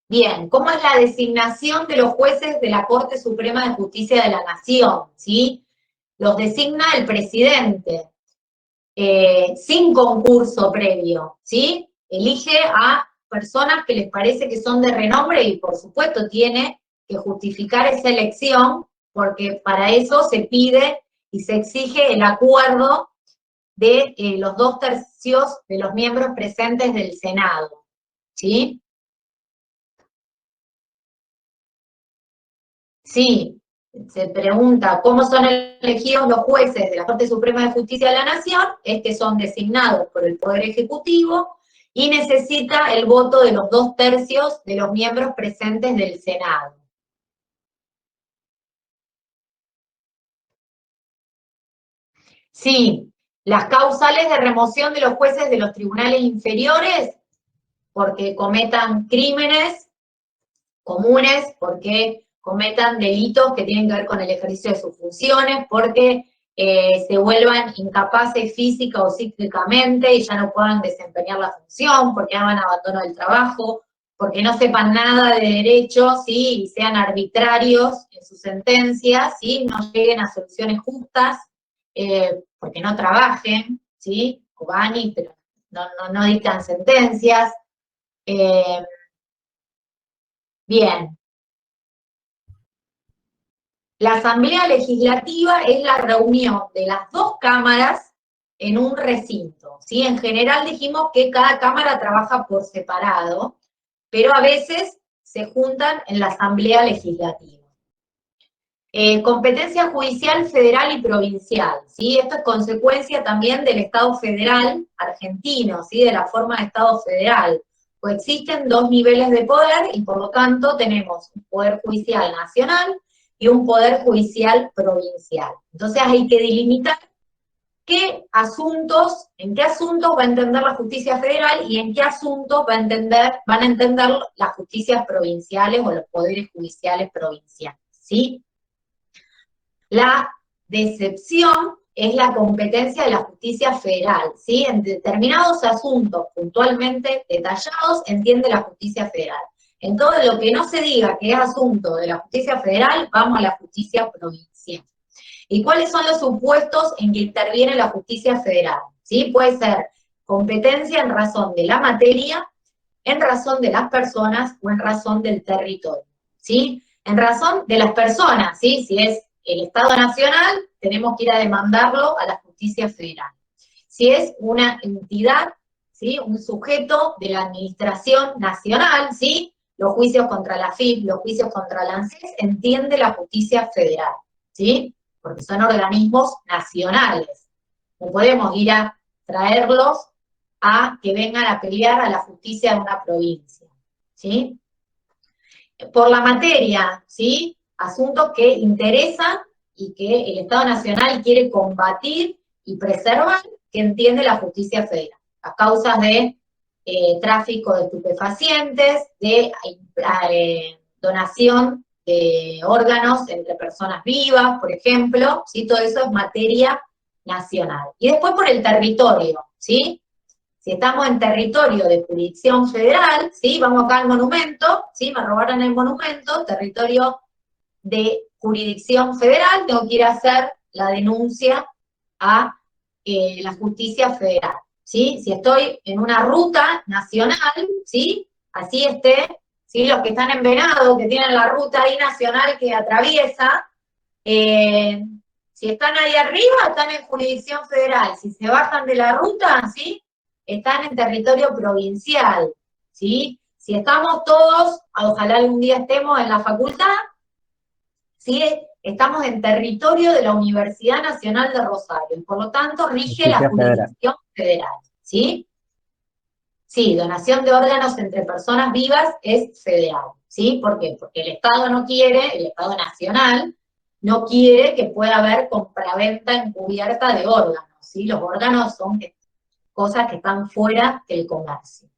Speaker 1: Bien, ¿cómo es la designación de los jueces de la Corte Suprema de Justicia de la Nación? ¿Sí? Los designa el presidente, sin concurso previo, ¿sí? Elige a personas que les parece que son de renombre y, por supuesto, tiene que justificar esa elección, porque para eso se pide y se exige el acuerdo de los 2/3 de los miembros presentes del Senado, ¿sí? Sí, se pregunta cómo son elegidos los jueces de la Corte Suprema de Justicia de la Nación, es que son designados por el Poder Ejecutivo y necesita el voto de los 2/3 de los miembros presentes del Senado. Sí, las causales de remoción de los jueces de los tribunales inferiores, porque cometan crímenes comunes, porque cometan delitos que tienen que ver con el ejercicio de sus funciones, porque se vuelvan incapaces física o psíquicamente y ya no puedan desempeñar la función, porque hagan abandono del trabajo, porque no sepan nada de derecho, ¿sí? Y sean arbitrarios en sus sentencias, ¿sí? No lleguen a soluciones justas, porque no trabajen, ¿sí? O van y pero no dictan sentencias. Bien. La Asamblea Legislativa es la reunión de las dos cámaras en un recinto, ¿sí? En general dijimos que cada cámara trabaja por separado, pero a veces se juntan en la Asamblea Legislativa. Competencia judicial federal y provincial, ¿sí? Esto es consecuencia también del Estado federal argentino, ¿sí? De la forma de Estado federal. Pues existen dos niveles de poder y por lo tanto tenemos un poder judicial nacional y un poder judicial provincial. Entonces hay que delimitar en qué asuntos va a entender la justicia federal y en qué asuntos van a entender las justicias provinciales o los poderes judiciales provinciales, ¿sí? La decepción es la competencia de la justicia federal, ¿sí? En determinados asuntos puntualmente detallados entiende la justicia federal. En todo lo que no se diga que es asunto de la justicia federal, vamos a la justicia provincial. ¿Y cuáles son los supuestos en que interviene la justicia federal? ¿Sí? Puede ser competencia en razón de la materia, en razón de las personas o en razón del territorio, ¿sí? En razón de las personas, ¿sí? Si es el Estado Nacional, tenemos que ir a demandarlo a la justicia federal. Si es una entidad, ¿sí? Un sujeto de la administración nacional, ¿sí? Los juicios contra la AFIP, los juicios contra la ANSES, entiende la justicia federal, ¿sí? Porque son organismos nacionales. No podemos ir a traerlos a que vengan a pelear a la justicia de una provincia, ¿sí? Por la materia, ¿sí? Asuntos que interesan y que el Estado Nacional quiere combatir y preservar, que entiende la justicia federal. Las causas de tráfico de estupefacientes, de donación de órganos entre personas vivas, por ejemplo, ¿sí? Todo eso es materia nacional. Y después por el territorio, ¿sí? Si estamos en territorio de jurisdicción federal, ¿sí? Vamos acá al monumento, ¿sí? Me robaron el monumento, territorio de jurisdicción federal, tengo que ir a hacer la denuncia a la justicia federal, ¿sí? Si estoy en una ruta nacional, ¿sí? Así esté, ¿sí? Los que están en Venado, que tienen la ruta ahí nacional que atraviesa, si están ahí arriba, están en jurisdicción federal. Si se bajan de la ruta, ¿sí? Están en territorio provincial, ¿sí? Si estamos todos, ojalá algún día estemos en la facultad, ¿sí? Estamos en territorio de la Universidad Nacional de Rosario, y por lo tanto rige la jurisdicción federal, ¿sí? Sí, donación de órganos entre personas vivas es federal, ¿sí? ¿Por qué? Porque el Estado no quiere, el Estado Nacional, no quiere que pueda haber compraventa encubierta de órganos, ¿sí? Los órganos son cosas que están fuera del comercio.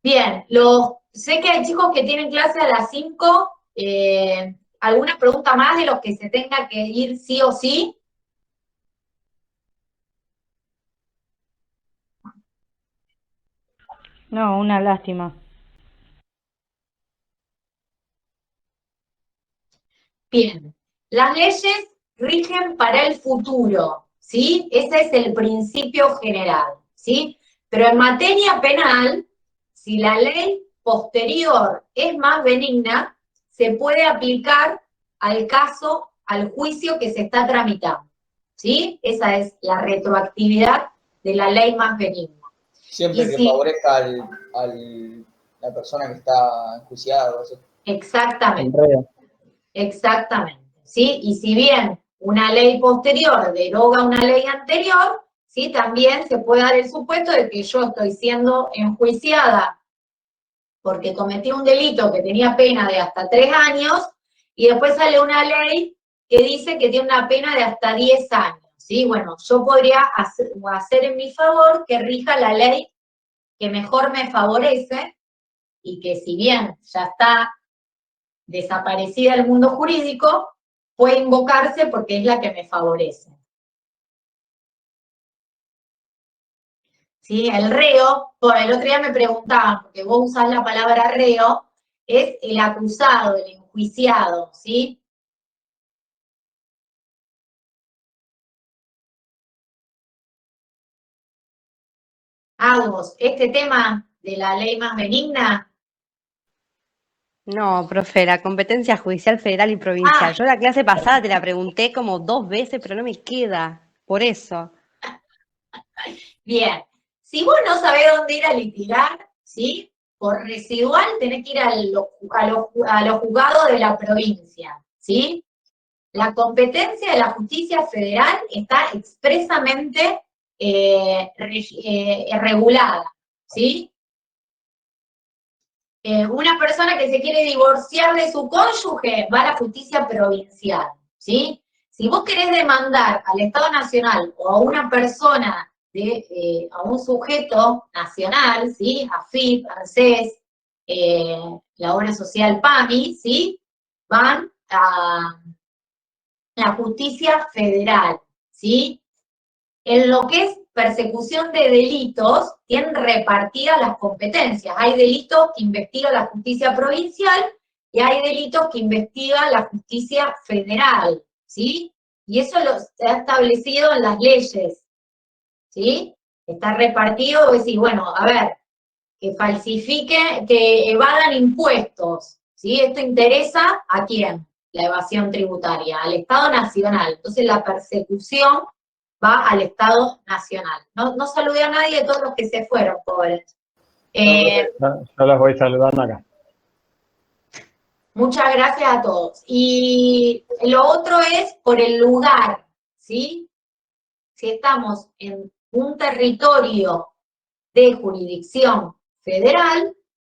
Speaker 1: Bien, sé que hay chicos que tienen clase a las 5, ¿alguna pregunta más de los que se tenga que ir sí o sí?
Speaker 20: No, una lástima.
Speaker 1: Bien, las leyes rigen para el futuro, ¿sí? Ese es el principio general, ¿sí? Pero en materia penal, si la ley posterior es más benigna, se puede aplicar al caso, al juicio que se está tramitando, ¿sí? Esa es la retroactividad de la ley más benigna.
Speaker 14: Siempre que favorezca a la persona que está enjuiciada.
Speaker 1: Exactamente. Exactamente, ¿sí? Y si bien una ley posterior deroga una ley anterior, ¿sí? También se puede dar el supuesto de que yo estoy siendo enjuiciada porque cometí un delito que tenía pena de hasta 3 años, y después sale una ley que dice que tiene una pena de hasta 10 años, ¿sí? Bueno, yo podría hacer en mi favor que rija la ley que mejor me favorece, y que si bien ya está desaparecida del mundo jurídico, puede invocarse porque es la que me favorece. ¿Sí? El reo, el otro día me preguntaban, porque vos usás la palabra reo, es el acusado, el enjuiciado, ¿sí? Agos, este tema de la ley más benigna.
Speaker 11: No, profe, la competencia judicial federal y provincial. Yo la clase pasada te la pregunté como 2 veces, pero no me queda, por eso.
Speaker 1: Bien, si vos no sabés dónde ir a litigar, ¿sí? Por residual tenés que ir a los juzgados de la provincia, ¿sí? La competencia de la justicia federal está expresamente regulada, ¿sí? Una persona que se quiere divorciar de su cónyuge va a la justicia provincial, ¿sí? Si vos querés demandar al Estado Nacional o a una persona, a un sujeto nacional, ¿sí? AFIP, ANSES, la obra social PAMI, ¿sí? Van a la justicia federal, ¿sí? En lo que es persecución de delitos, tienen repartidas las competencias. Hay delitos que investiga la justicia provincial y hay delitos que investiga la justicia federal, ¿sí? Y eso se ha establecido en las leyes, ¿sí? Está repartido, vos decís, bueno, a ver, que falsifique, que evadan impuestos, ¿sí? Esto interesa ¿a quién? La evasión tributaria, al Estado Nacional. Entonces la persecución va al Estado Nacional. No saludé a nadie de todos los que se fueron, pobres.
Speaker 5: Yo los voy saludando acá.
Speaker 1: Muchas gracias a todos. Y lo otro es por el lugar, ¿sí? Si estamos en un territorio de jurisdicción federal,